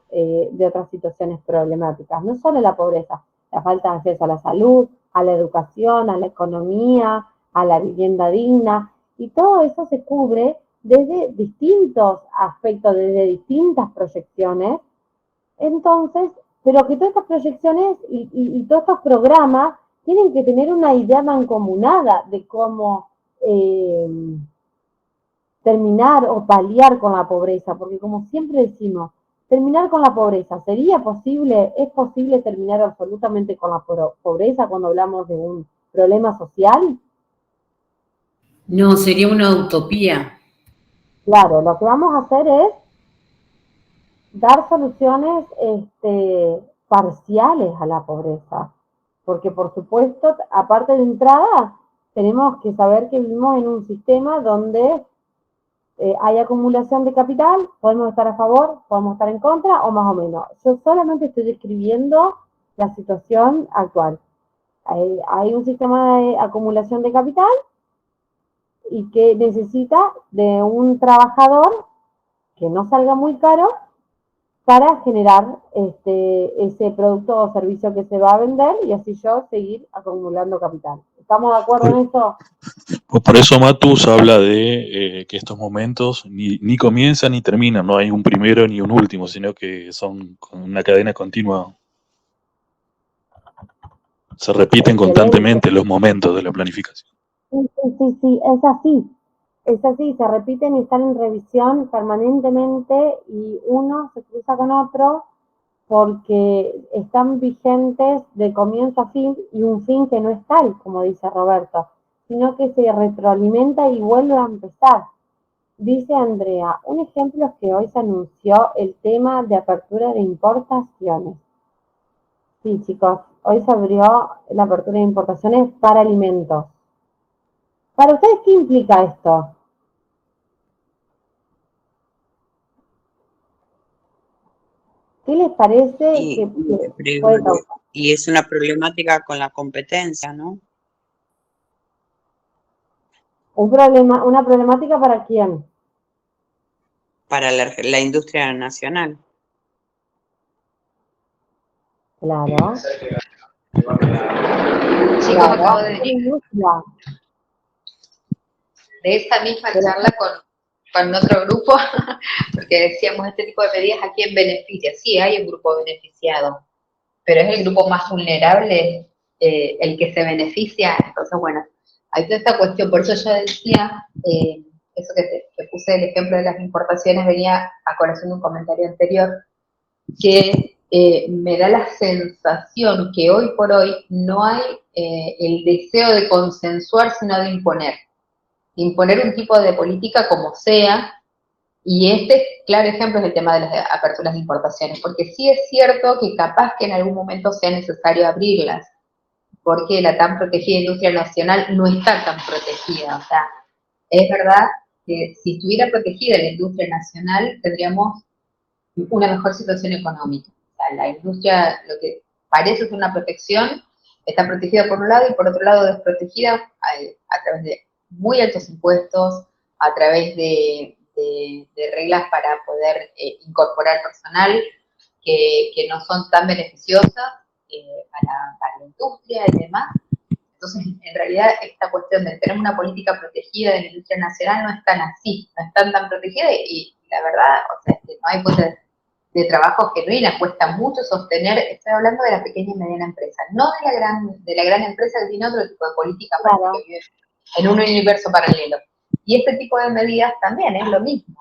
situaciones problemáticas, no solo la pobreza, la falta de acceso a la salud, a la educación, a la economía, a la vivienda digna, y todo eso se cubre desde distintos aspectos, desde distintas proyecciones. Entonces, pero que todas estas proyecciones y todos estos programas tienen que tener una idea mancomunada de cómo terminar o paliar con la pobreza, porque como siempre decimos, terminar con la pobreza, ¿sería posible? ¿Es posible terminar absolutamente con la pobreza cuando hablamos de un problema social? No, sería una utopía. Claro, lo que vamos a hacer es dar soluciones parciales a la pobreza, porque por supuesto, aparte de entrada, tenemos que saber que vivimos en un sistema donde hay acumulación de capital, podemos estar a favor, podemos estar en contra o más o menos. Yo solamente estoy describiendo la situación actual. Hay un sistema de acumulación de capital y que necesita de un trabajador que no salga muy caro para generar ese producto o servicio que se va a vender y así yo seguir acumulando capital. ¿Estamos de acuerdo en esto? Por eso Matus habla de que estos momentos ni comienzan ni terminan, no hay un primero ni un último, sino que son una cadena continua. Se repiten constantemente los momentos de la planificación. Sí, es así, se repiten y están en revisión permanentemente y uno se cruza con otro porque están vigentes de comienzo a fin y un fin que no es tal, como dice Roberto, sino que se retroalimenta y vuelve a empezar. Dice Andrea, un ejemplo es que hoy se anunció el tema de apertura de importaciones. Sí, chicos, hoy se abrió la apertura de importaciones para alimentos. ¿Para ustedes qué implica esto? ¿Qué les parece Y, que pero puede causar? y es una problemática con la competencia, ¿no? ¿Una problemática para quién? Para la industria nacional. Claro. Chicos, acabo de venir de esa misma charla con otro grupo, porque decíamos este tipo de medidas a quién beneficia. Sí, hay un grupo beneficiado, pero es el grupo más vulnerable el que se beneficia. Entonces, bueno, hay toda esta cuestión. Por eso yo decía, eso que puse el ejemplo de las importaciones, venía a colación de un comentario anterior, que me da la sensación que hoy por hoy no hay el deseo de consensuar, sino de imponer un tipo de política como sea, y este claro ejemplo es el tema de las aperturas de importaciones, porque sí es cierto que capaz que en algún momento sea necesario abrirlas, porque la tan protegida industria nacional no está tan protegida. O sea, es verdad que si estuviera protegida la industria nacional, tendríamos una mejor situación económica. O sea, la industria, lo que parece ser una protección, está protegida por un lado y por otro lado desprotegida a través de muy altos impuestos, a través de reglas para poder incorporar personal que no son tan beneficiosas para la industria y demás. Entonces, en realidad, esta cuestión de tener una política protegida de la industria nacional no es tan así, no es tan protegida y la verdad, o sea, es que no hay cosas de trabajo genuina, cuesta mucho sostener, estoy hablando de la pequeña y mediana empresa, no de la gran empresa que tiene otro tipo de política, Claro. que vive en un universo paralelo. Y este tipo de medidas también es lo mismo.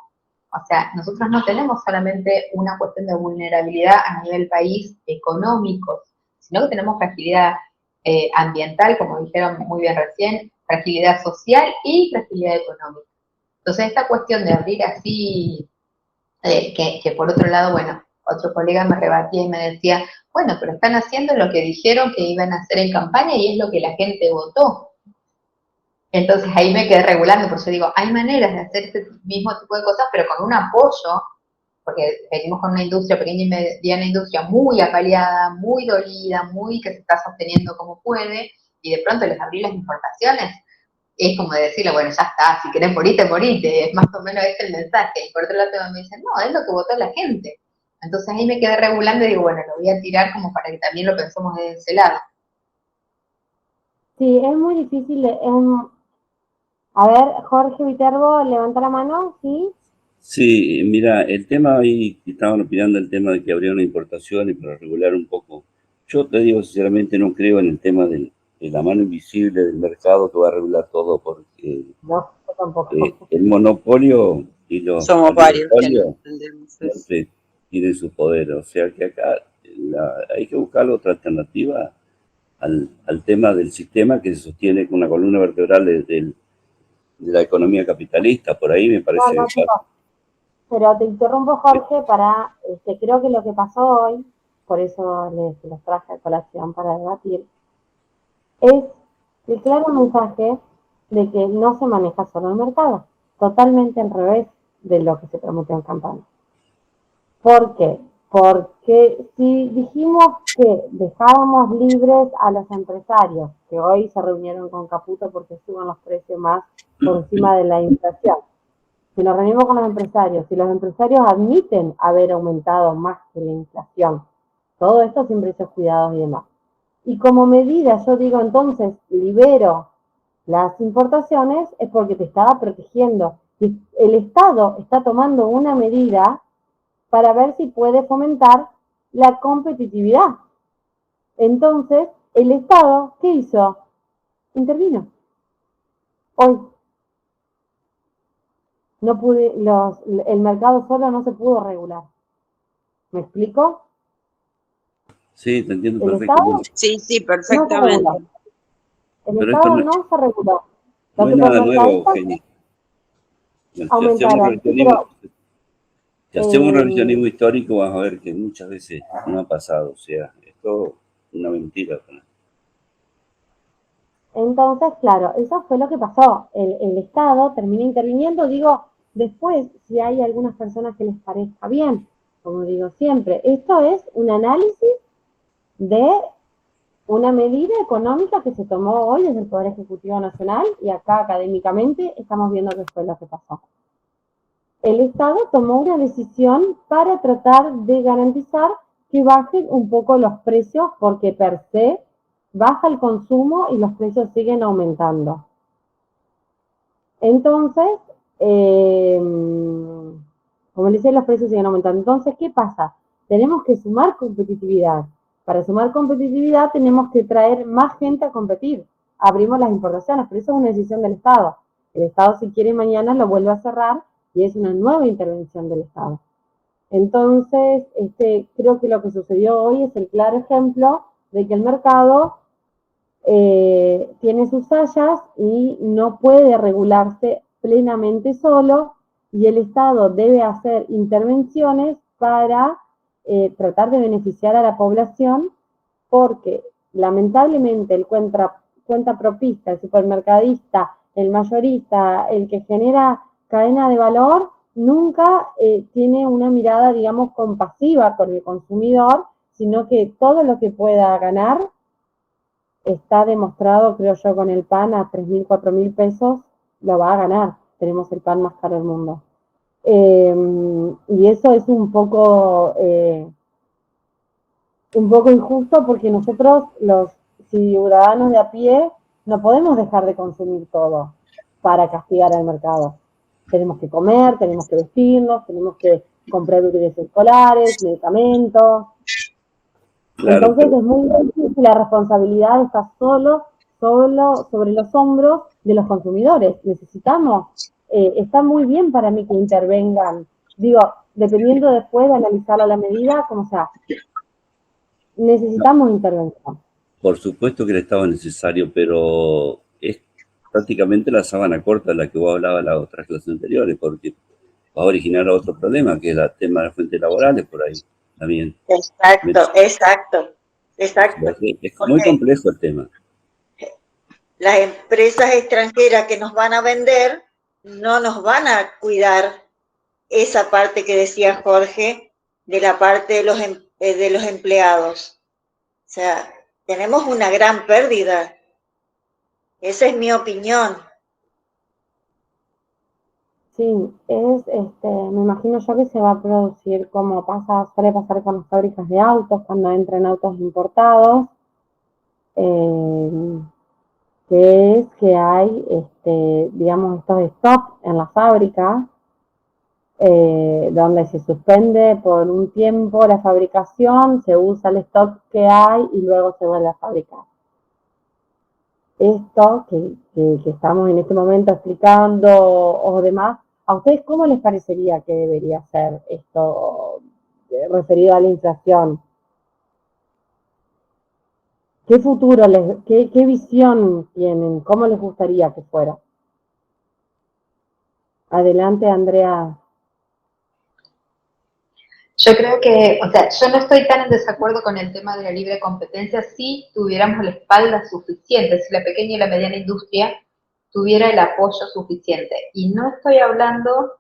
O sea, nosotros no tenemos solamente una cuestión de vulnerabilidad a nivel país económico, sino que tenemos fragilidad ambiental, como dijeron muy bien recién, fragilidad social y fragilidad económica. Entonces, esta cuestión de abrir así, que por otro lado, bueno, otro colega me rebatía y me decía, bueno, pero están haciendo lo que dijeron que iban a hacer en campaña y es lo que la gente votó. Entonces ahí me quedé regulando, por eso digo, hay maneras de hacer este mismo tipo de cosas, pero con un apoyo, porque venimos con una industria, pequeña y mediana industria, muy apaleada, muy dolida, muy que se está sosteniendo como puede, y de pronto les abrí las importaciones, es como decirle, bueno, ya está, si querés morirte, morite, es más o menos este el mensaje. Y por otro lado me dicen, no, es lo que votó la gente. Entonces ahí me quedé regulando y digo, bueno, lo voy a tirar como para que también lo pensemos desde ese lado. Sí, es muy difícil. A ver, Jorge Viterbo, levanta la mano, ¿sí? Sí, mira, el tema ahí, estaban opinando el tema de que habría una importación y para regular un poco. Yo te digo sinceramente, no creo en el tema de la mano invisible del mercado que va a regular todo, porque No, yo tampoco. el monopolio y los Somos varios que no oligopolios entendemos eso. siempre tienen su poder. O sea que acá hay que buscar otra alternativa al tema del sistema que se sostiene con una columna vertebral de la economía capitalista. Por ahí me parece No, que chicos, pero te interrumpo, Jorge, creo que lo que pasó hoy, por eso los traje a colación para debatir, es el claro mensaje de que no se maneja solo el mercado, totalmente al revés de lo que se prometió en campaña. ¿Por qué? Porque si dijimos que dejábamos libres a los empresarios, que hoy se reunieron con Caputo porque suban los precios más por encima de la inflación, si nos reunimos con los empresarios, si los empresarios admiten haber aumentado más que la inflación, todo esto sin precios cuidados y demás. Y como medida, yo digo entonces, libero las importaciones, es porque te estaba protegiendo. Y el Estado está tomando una medida para ver si puede fomentar la competitividad. Entonces, el Estado, ¿qué hizo? Intervino. Hoy. El mercado solo no se pudo regular. ¿Me explico? sí, te entiendo El Estado perfectamente. Sí, sí, no se perfectamente. reguló. El Pero Estado esto no se reguló. no Lo es que nada por nuevo, mercadistas, Eugenia. Bueno, si hacemos aumentaron. Sí, pero si hacemos un eh, revisionismo histórico, vamos a ver que muchas veces no ha pasado. O sea, esto es una mentira. entonces, claro, eso fue lo que pasó. El Estado termina interviniendo, digo, después, si hay algunas personas que les parezca bien, como digo siempre, esto es un análisis de una medida económica que se tomó hoy desde el Poder Ejecutivo Nacional y acá académicamente estamos viendo qué fue lo que pasó. El Estado tomó una decisión para tratar de garantizar que bajen un poco los precios porque per se baja el consumo y los precios siguen aumentando. Entonces, como les decía, los precios siguen aumentando. Entonces, ¿qué pasa? Tenemos que sumar competitividad. Para sumar competitividad tenemos que traer más gente a competir. Abrimos las importaciones, pero eso es una decisión del Estado. El Estado, si quiere, mañana lo vuelve a cerrar y es una nueva intervención del Estado. Entonces, creo que lo que sucedió hoy es el claro ejemplo de que el mercado tiene sus fallas y no puede regularse plenamente solo y el Estado debe hacer intervenciones para tratar de beneficiar a la población porque lamentablemente el cuentapropista, el supermercadista, el mayorista, el que genera cadena de valor, nunca tiene una mirada, digamos, compasiva con el consumidor, sino que todo lo que pueda ganar está demostrado, creo yo, con el pan a 3.000, 4.000 pesos, lo va a ganar. Tenemos el pan más caro del mundo. Y eso es un poco injusto porque nosotros, los ciudadanos de a pie, no podemos dejar de consumir todo para castigar al mercado. Tenemos que comer, tenemos que vestirnos, tenemos que comprar útiles escolares, medicamentos. Claro, Entonces es muy difícil, la responsabilidad está solo sobre los hombros de los consumidores. Necesitamos, está muy bien para mí que intervengan, digo, dependiendo después de analizar la medida, como sea, necesitamos intervención. por supuesto que el Estado es necesario, pero es prácticamente la sábana corta de la que vos hablabas en las otras clases anteriores, porque va a originar otro problema, que es el tema de las fuentes laborales por ahí también. Exacto. Es muy complejo el tema. Las empresas extranjeras que nos van a vender no nos van a cuidar esa parte que decía Jorge, de la parte de los empleados. O sea, tenemos una gran pérdida. Esa es mi opinión. Sí, me imagino yo que se va a producir como suele pasar con las fábricas de autos, cuando entran autos importados, que es que hay, digamos, estos stocks en la fábrica, donde se suspende por un tiempo la fabricación, se usa el stock que hay y luego se vuelve a fabricar. Esto que estamos en este momento explicando o demás, ¿a ustedes cómo les parecería que debería ser esto referido a la inflación? ¿Qué futuro, qué visión tienen? ¿Cómo les gustaría que fuera? Adelante, Andrea. Yo creo que, o sea, yo no estoy tan en desacuerdo con el tema de la libre competencia si tuviéramos la espalda suficiente, si la pequeña y la mediana industria tuviera el apoyo suficiente. Y no estoy hablando,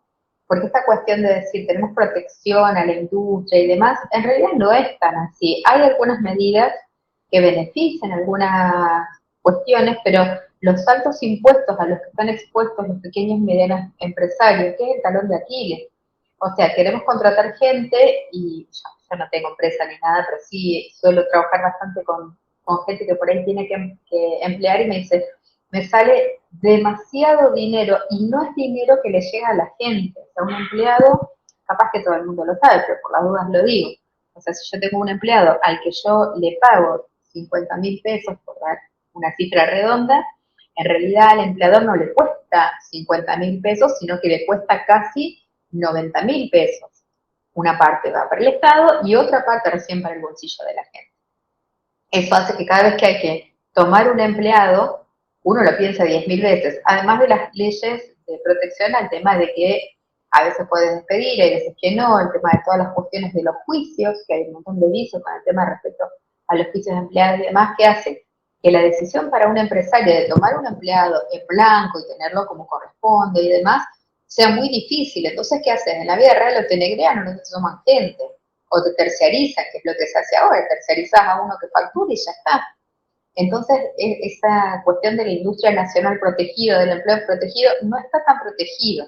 porque esta cuestión de decir tenemos protección a la industria y demás, en realidad no es tan así. Hay algunas medidas que benefician algunas cuestiones, pero los altos impuestos a los que están expuestos los pequeños y medianos empresarios, que es el talón de Aquiles. O sea, queremos contratar gente y yo no tengo empresa ni nada, pero sí suelo trabajar bastante con gente que por ahí tiene que emplear y me dice, me sale demasiado dinero y no es dinero que le llega a la gente. O sea, un empleado, capaz que todo el mundo lo sabe, pero por las dudas lo digo. O sea, si yo tengo un empleado al que yo le pago 50.000 pesos, por dar una cifra redonda, en realidad al empleador no le cuesta 50.000 pesos, sino que le cuesta casi 90.000 pesos. Una parte va para el Estado y otra parte recién para el bolsillo de la gente. Eso hace que cada vez que hay que tomar un empleado, uno lo piensa 10.000 veces. Además de las leyes de protección al tema de que a veces puedes despedir, hay veces que no, el tema de todas las cuestiones de los juicios, que hay un montón de vicios con el tema respecto a los juicios de empleados y demás, que hace que la decisión para un empresario de tomar un empleado en blanco y tenerlo como corresponde y demás, sea muy difícil. Entonces, ¿qué hacen? En la vida real o te negrean o no te toman gente, o te terciarizan, que es lo que se hace ahora, terciarizas a uno que factura y ya está. Entonces, esa cuestión de la industria nacional protegida, del empleo protegido, no está tan protegido.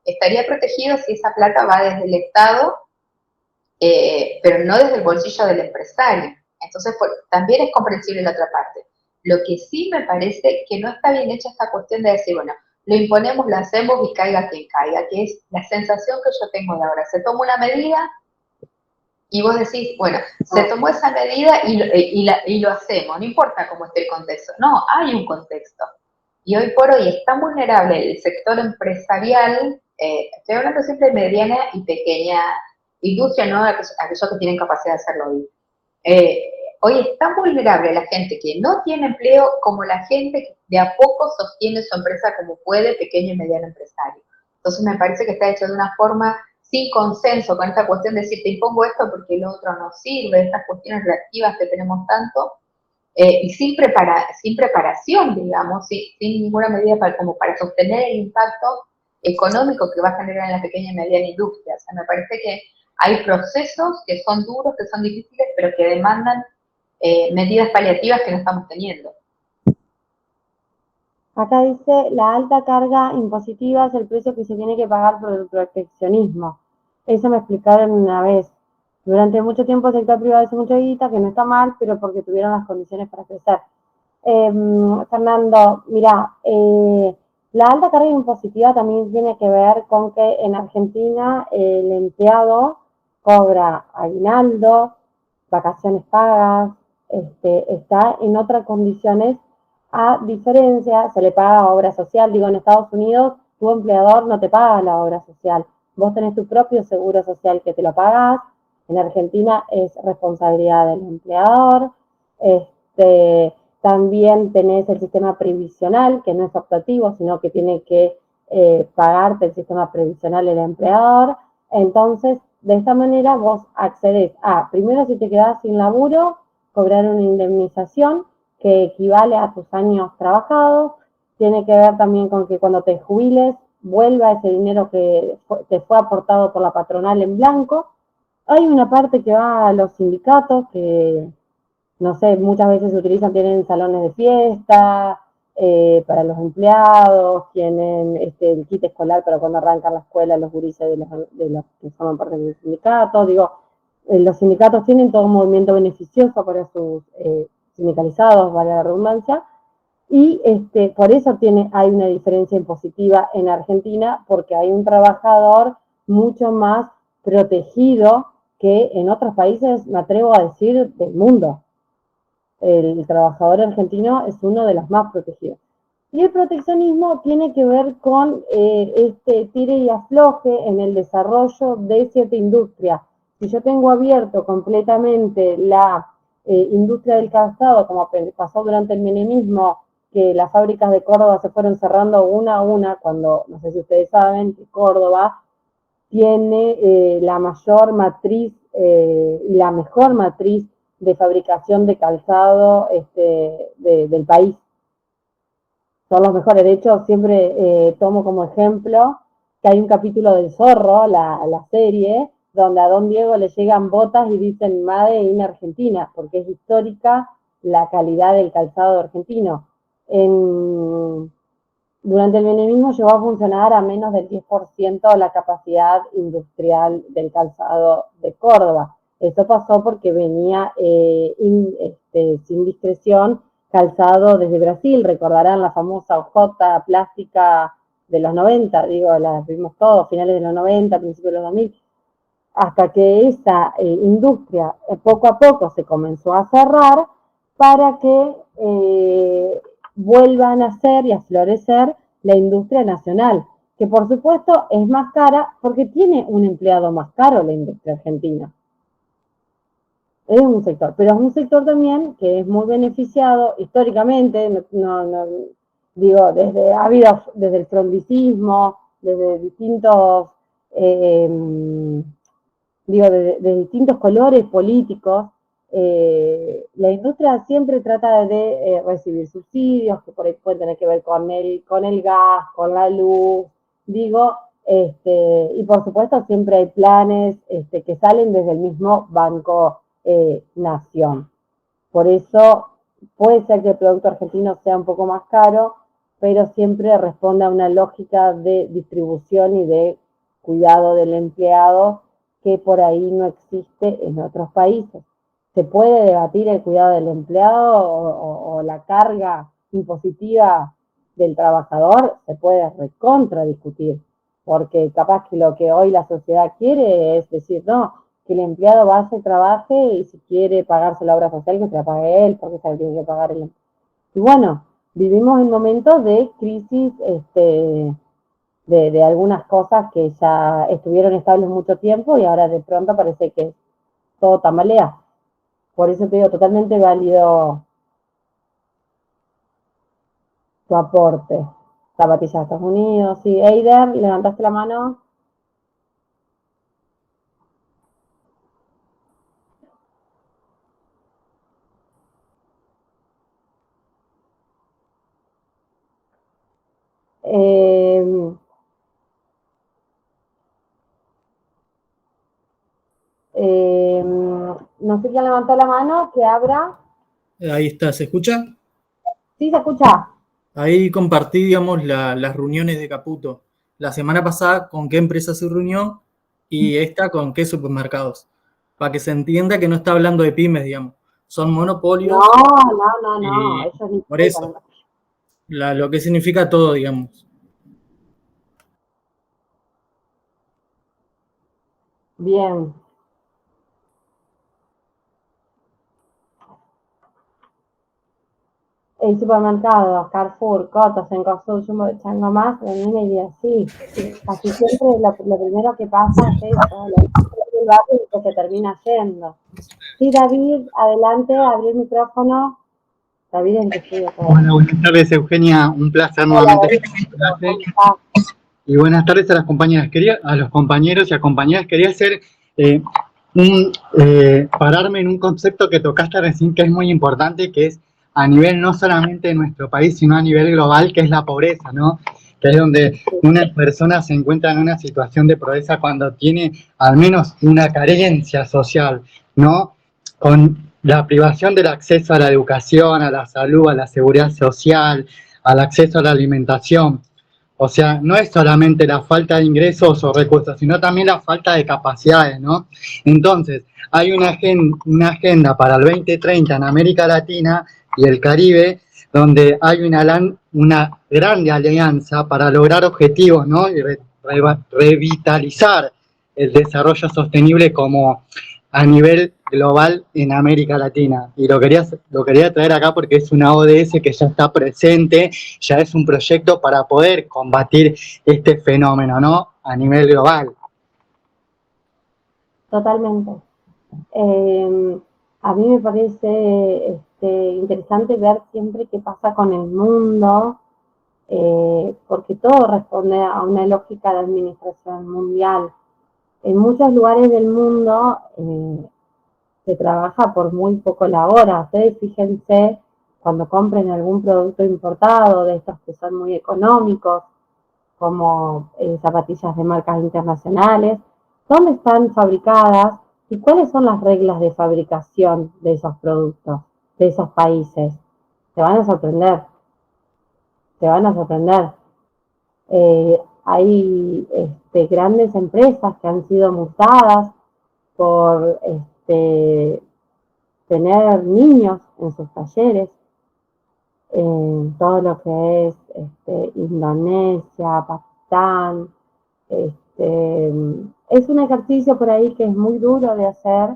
Estaría protegido si esa plata va desde el Estado, pero no desde el bolsillo del empresario. Entonces, también es comprensible la otra parte. Lo que sí me parece que no está bien hecha esta cuestión de decir, bueno, lo imponemos, lo hacemos y caiga quien caiga, que es la sensación que yo tengo de ahora. Se toma una medida y vos decís, bueno, se tomó esa medida y lo hacemos, no importa cómo esté el contexto. No, hay un contexto. Y hoy por hoy es tan vulnerable el sector empresarial, estoy hablando siempre de mediana y pequeña industria, no aquellos que tienen capacidad de hacerlo hoy. Hoy es tan vulnerable la gente que no tiene empleo como la gente que de a poco sostiene su empresa como puede, pequeño y mediano empresario. Entonces me parece que está hecho de una forma sin consenso, con esta cuestión de decir te impongo esto porque lo otro no sirve, estas cuestiones reactivas que tenemos tanto, y sin preparación, digamos, sin ninguna medida como para sostener el impacto económico que va a generar en la pequeña y mediana industria. O sea, me parece que hay procesos que son duros, que son difíciles, pero que demandan medidas paliativas que no estamos teniendo. Acá dice, la alta carga impositiva es el precio que se tiene que pagar por el proteccionismo. Eso me explicaron una vez. Durante mucho tiempo el sector privado hizo mucha guita, que no está mal, pero porque tuvieron las condiciones para crecer. Fernando, mira, la alta carga impositiva también tiene que ver con que en Argentina el empleado cobra aguinaldo, vacaciones pagas, está en otras condiciones. A diferencia, se le paga obra social. Digo, en Estados Unidos, tu empleador no te paga la obra social. Vos tenés tu propio seguro social que te lo pagás. En Argentina es responsabilidad del empleador. También tenés el sistema previsional, que no es optativo, sino que tiene que pagarte el sistema previsional el empleador. Entonces, de esta manera vos accedes a, primero si te quedás sin laburo, cobrar una indemnización que equivale a tus años trabajados. Tiene que ver también con que cuando te jubiles, vuelva ese dinero que te fue aportado por la patronal en blanco. Hay una parte que va a los sindicatos, que, no sé, muchas veces se utilizan, tienen salones de fiesta para los empleados, tienen el kit escolar para cuando arrancan la escuela los gurises de los que forman parte del sindicato. Digo, los sindicatos tienen todo un movimiento beneficioso para sus sindicalizados, vale la redundancia, y por eso hay una diferencia impositiva en Argentina, porque hay un trabajador mucho más protegido que en otros países, me atrevo a decir, del mundo. El trabajador argentino es uno de los más protegidos. Y el proteccionismo tiene que ver con tire y afloje en el desarrollo de cierta industria. Si yo tengo abierto completamente la industria del calzado, como pasó durante el menemismo, que las fábricas de Córdoba se fueron cerrando una a una, cuando, no sé si ustedes saben, que Córdoba tiene la mayor matriz y la mejor matriz de fabricación de calzado del país. Son los mejores. De hecho, siempre tomo como ejemplo que hay un capítulo del Zorro, la serie, donde a Don Diego le llegan botas y dicen Made in Argentina, porque es histórica la calidad del calzado argentino. Durante el menemismo llegó a funcionar a menos del 10% la capacidad industrial del calzado de Córdoba. Eso pasó porque venía sin discreción calzado desde Brasil. Recordarán la famosa hojota plástica de los 90, digo, la vimos todos, finales de los 90, principios de los 2000, hasta que esa industria poco a poco se comenzó a cerrar para que vuelva a nacer y a florecer la industria nacional, que por supuesto es más cara porque tiene un empleado más caro la industria argentina. Es un sector, pero es un sector también que es muy beneficiado históricamente, digo, ha habido desde el frondicismo, desde distintos, de distintos colores políticos. La industria siempre trata de recibir subsidios, que por ahí pueden tener que ver con el gas, con la luz, digo, y por supuesto siempre hay planes que salen desde el mismo Banco Nación. Por eso puede ser que el producto argentino sea un poco más caro, pero siempre responde a una lógica de distribución y de cuidado del empleado que por ahí no existe en otros países. ¿Se puede debatir el cuidado del empleado o la carga impositiva del trabajador? Se puede recontra discutir, porque capaz que lo que hoy la sociedad quiere es decir, no, que el empleado vaya, trabaje y si quiere pagarse la obra social, que se la pague él, porque se la tiene que pagar él. Y bueno, vivimos en momentos de crisis de algunas cosas que ya estuvieron estables mucho tiempo y ahora de pronto parece que todo tambalea. Por eso te digo, totalmente válido tu aporte. Zapatillas de Estados Unidos, sí. Eider, ¿levantaste la mano? No sé quién levantó la mano, que abra. Ahí está, ¿se escucha? Sí, se escucha. Ahí compartí, digamos, las reuniones de Caputo. La semana pasada con qué empresa se reunió y esta con qué supermercados. Para que se entienda que no está hablando de pymes, digamos. Son monopolios. No. Eso es por eso. Lo que significa todo, digamos. Bien. El supermercado, Carrefour, Coto, Cencosud, Jumbo, Chango Más, Renina y así. Casi siempre lo primero que pasa es eso, el barrio que se termina yendo. Sí, David, adelante, abrí el micrófono. David, en tu estudio. Hola, buenas tardes, Eugenia. Un placer nuevamente. Y buenas tardes a las compañeras. A los compañeros y a compañeras. Quería hacer pararme en un concepto que tocaste recién, que es muy importante, que es a nivel no solamente de nuestro país, sino a nivel global, que es la pobreza, ¿no? Que es donde una persona se encuentra en una situación de pobreza cuando tiene al menos una carencia social, ¿no? Con la privación del acceso a la educación, a la salud, a la seguridad social, al acceso a la alimentación. O sea, no es solamente la falta de ingresos o recursos, sino también la falta de capacidades, ¿no? Entonces, hay una agenda para el 2030 en América Latina y el Caribe, donde hay una grande alianza para lograr objetivos, ¿no? Y revitalizar el desarrollo sostenible como a nivel global en América Latina. Y lo quería traer acá porque es una ODS que ya está presente, ya es un proyecto para poder combatir este fenómeno, ¿no? A nivel global. Totalmente. A mí me parece interesante ver siempre qué pasa con el mundo, porque todo responde a una lógica de administración mundial. En muchos lugares del mundo se trabaja por muy poco la hora. Ustedes fíjense cuando compren algún producto importado de estos que son muy económicos, como zapatillas de marcas internacionales, ¿dónde están fabricadas y cuáles son las reglas de fabricación de esos productos, de esos países? Te van a sorprender. Te van a sorprender. Hay grandes empresas que han sido multadas por tener niños en sus talleres, todo lo que es Indonesia, Pakistán. Es un ejercicio por ahí que es muy duro de hacer,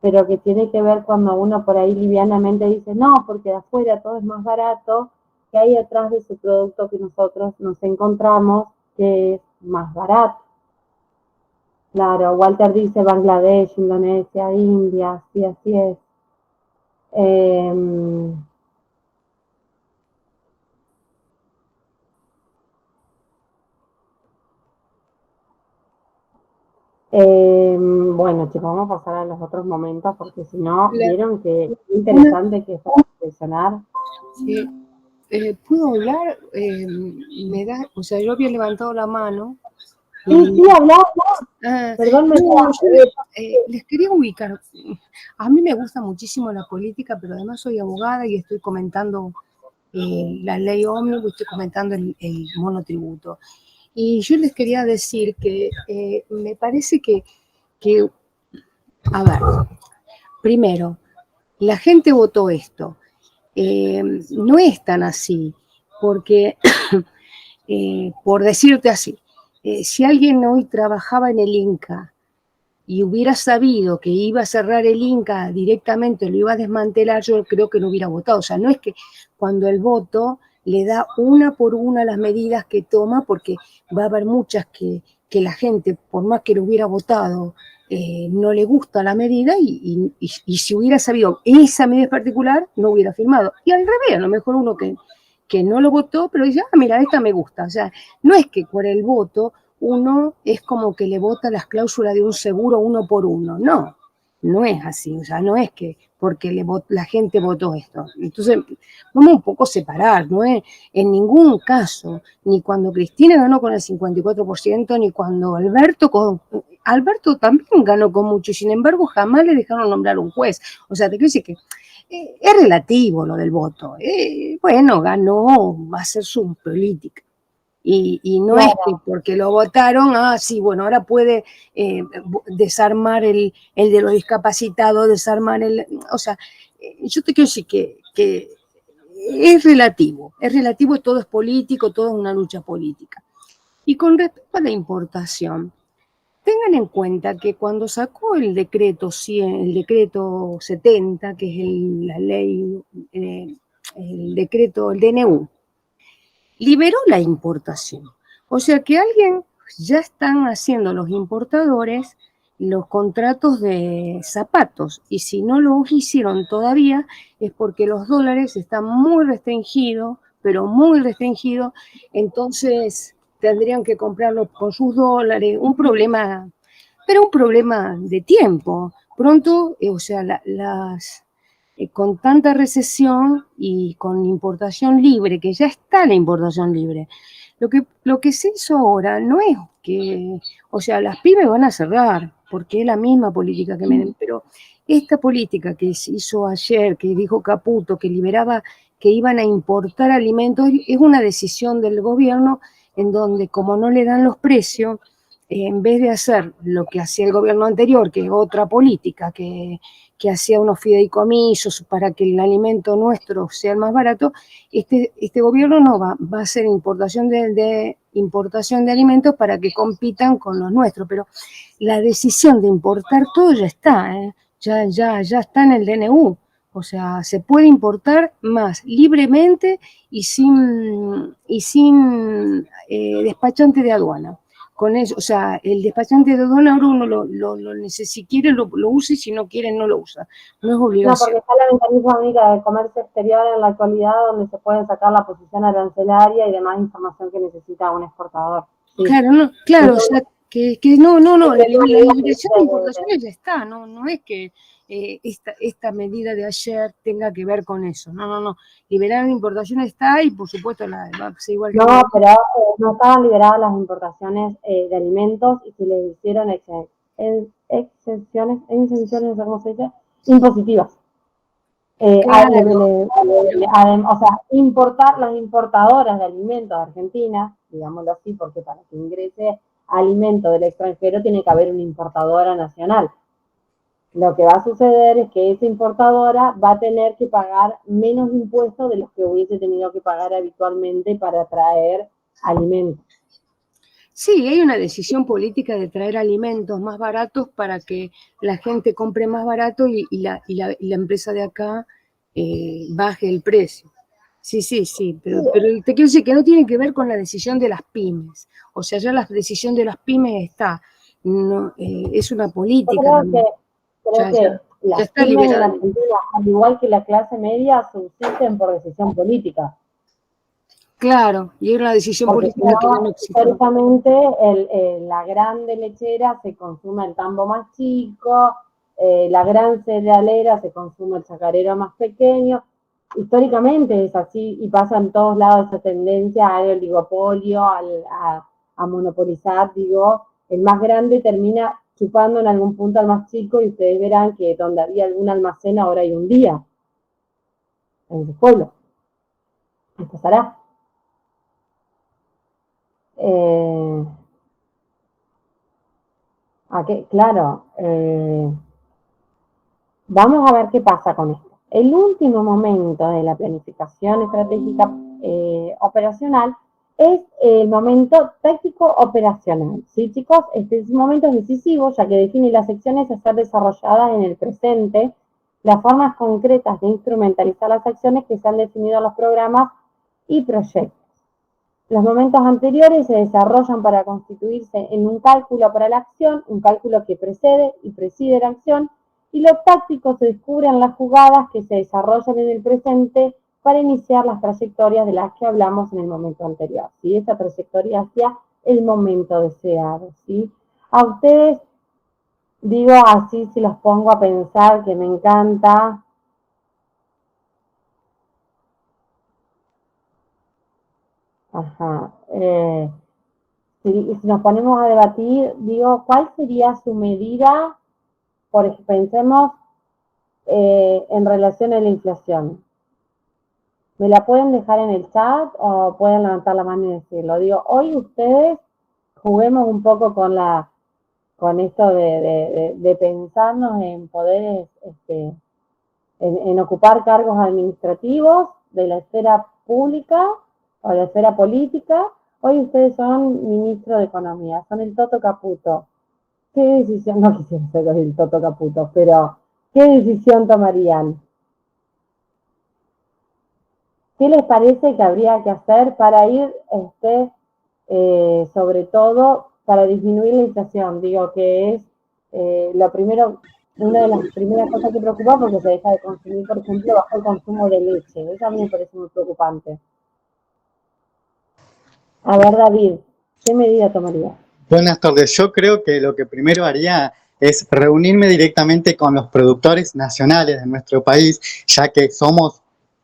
pero que tiene que ver cuando uno por ahí livianamente dice, no, porque de afuera todo es más barato, que hay atrás de ese producto que nosotros nos encontramos que es más barato. Claro, Walter dice Bangladesh, Indonesia, India, sí, así es. Bueno, chicos, vamos a pasar a los otros momentos porque si no, vieron que interesante que es para reflexionar. Sí. ¿Puedo hablar? O sea, yo había levantado la mano. Sí, hablá. Perdón, les quería ubicar. A mí me gusta muchísimo la política, pero además soy abogada y estoy comentando la ley ómnibus, estoy comentando el monotributo. Y yo les quería decir que me parece que, a ver, primero, la gente votó esto. No es tan así, porque, por decirte así, si alguien hoy trabajaba en el Inca y hubiera sabido que iba a cerrar el Inca directamente, lo iba a desmantelar, yo creo que no hubiera votado. O sea, no es que cuando el voto le da una por una las medidas que toma, porque va a haber muchas que la gente, por más que lo hubiera votado, no le gusta la medida y si hubiera sabido esa medida en particular, no hubiera firmado. Y al revés, a lo mejor uno que no lo votó, pero dice, mira, esta me gusta. O sea, no es que por el voto uno es como que le vota las cláusulas de un seguro uno por uno. No, no es así. O sea, no es que porque la gente votó esto. Entonces, vamos un poco a separar, no es en ningún caso, ni cuando Cristina ganó con el 54%, ni cuando Alberto también ganó con mucho, y sin embargo jamás le dejaron nombrar un juez. O sea, te quiero decir que es relativo lo del voto. Bueno, ganó, va a ser su política. Y no es que porque lo votaron, sí, bueno, ahora puede desarmar el de los discapacitados, desarmar o sea, yo te quiero decir que es relativo, todo es político, todo es una lucha política. Y con respecto a la importación, tengan en cuenta que cuando sacó el decreto 70, que es la ley, el decreto, el DNU, liberó la importación. O sea que ya están haciendo los importadores los contratos de zapatos, y si no lo hicieron todavía es porque los dólares están muy restringidos, pero muy restringidos, entonces tendrían que comprarlo con sus dólares, pero un problema de tiempo. Pronto, o sea, con tanta recesión y con importación libre, que ya está la importación libre, lo que se hizo ahora no es que, o sea, las pymes van a cerrar, porque es la misma política que Menem, pero esta política que se hizo ayer, que dijo Caputo, que liberaba, que iban a importar alimentos, es una decisión del gobierno en donde, como no le dan los precios, en vez de hacer lo que hacía el gobierno anterior, que es otra política, que hacía unos fideicomisos para que el alimento nuestro sea más barato, este gobierno no va a hacer importación de alimentos para que compitan con los nuestros, pero la decisión de importar todo ya está, ya está en el DNU. O sea, se puede importar más libremente y sin despachante de aduana. Con eso, o sea, el despachante de aduana ahora uno si quiere lo usa y si no quiere no lo usa. No es obligación. No, porque está la ventanilla única de comercio exterior en la actualidad donde se puede sacar la posición arancelaria y demás información que necesita un exportador. Sí. Claro, o sea, que no, la liberación de importaciones ya está, no es que esta medida de ayer tenga que ver con eso, no, liberar la importación está y por supuesto va a ser igual que... No, pero no estaban liberadas las importaciones de alimentos y se les hicieron exenciones, ¿cómo se dice? Impositivas. Claro. O sea, las importadoras de alimentos de Argentina, digámoslo así, porque para que ingrese alimento del extranjero tiene que haber una importadora nacional. Lo que va a suceder es que esa importadora va a tener que pagar menos impuestos de los que hubiese tenido que pagar habitualmente para traer alimentos. Sí, hay una decisión política de traer alimentos más baratos para que la gente compre más barato y la empresa de acá baje el precio. Sí, pero te quiero decir que no tiene que ver con la decisión de las pymes. O sea, ya la decisión de las pymes está, es una política. Creo que las pymes en Argentina, al igual que la clase media, subsisten por decisión política. Claro, y era una decisión Porque si política que no, no existe. históricamente la grande lechera se consume el tambo más chico, la gran cerealera se consume el chacarero más pequeño. Históricamente es así y pasa en todos lados esa tendencia al oligopolio, a monopolizar, digo, el más grande termina chupando en algún punto al más chico y ustedes verán que donde había algún almacén ahora hay un día en su pueblo. ¿Qué pasará? Claro, vamos a ver qué pasa con esto. El último momento de la planificación estratégica operacional es el momento táctico operacional. ¿Sí, chicos? Este es un momento decisivo, ya que define las acciones a ser desarrolladas en el presente, las formas concretas de instrumentalizar las acciones que se han definido en los programas y proyectos. Los momentos anteriores se desarrollan para constituirse en un cálculo para la acción, un cálculo que precede y preside la acción, y lo táctico se descubre en las jugadas que se desarrollan en el presente para iniciar las trayectorias de las que hablamos en el momento anterior, ¿sí? Esa trayectoria hacia el momento deseado, ¿sí? A ustedes, digo así, si los pongo a pensar, que me encanta. Ajá. Si nos ponemos a debatir, digo, ¿cuál sería su medida? Por ejemplo, pensemos en relación a la inflación. ¿Me la pueden dejar en el chat o pueden levantar la mano y decirlo? Digo, hoy ustedes juguemos un poco con esto de pensarnos en poder, en ocupar cargos administrativos de la esfera pública o de la esfera política. Hoy ustedes son ministro de Economía, son el Toto Caputo. ¿Qué decisión? No quisiera ser el Toto Caputo, pero ¿qué decisión tomarían? ¿Qué les parece que habría que hacer para ir, sobre todo, para disminuir la inflación? Digo que es lo primero, una de las primeras cosas que preocupa porque se deja de consumir, por ejemplo, bajo el consumo de leche. Eso a mí me parece muy preocupante. A ver, David, ¿qué medida tomaría? Buenas tardes. Yo creo que lo que primero haría es reunirme directamente con los productores nacionales de nuestro país, ya que somos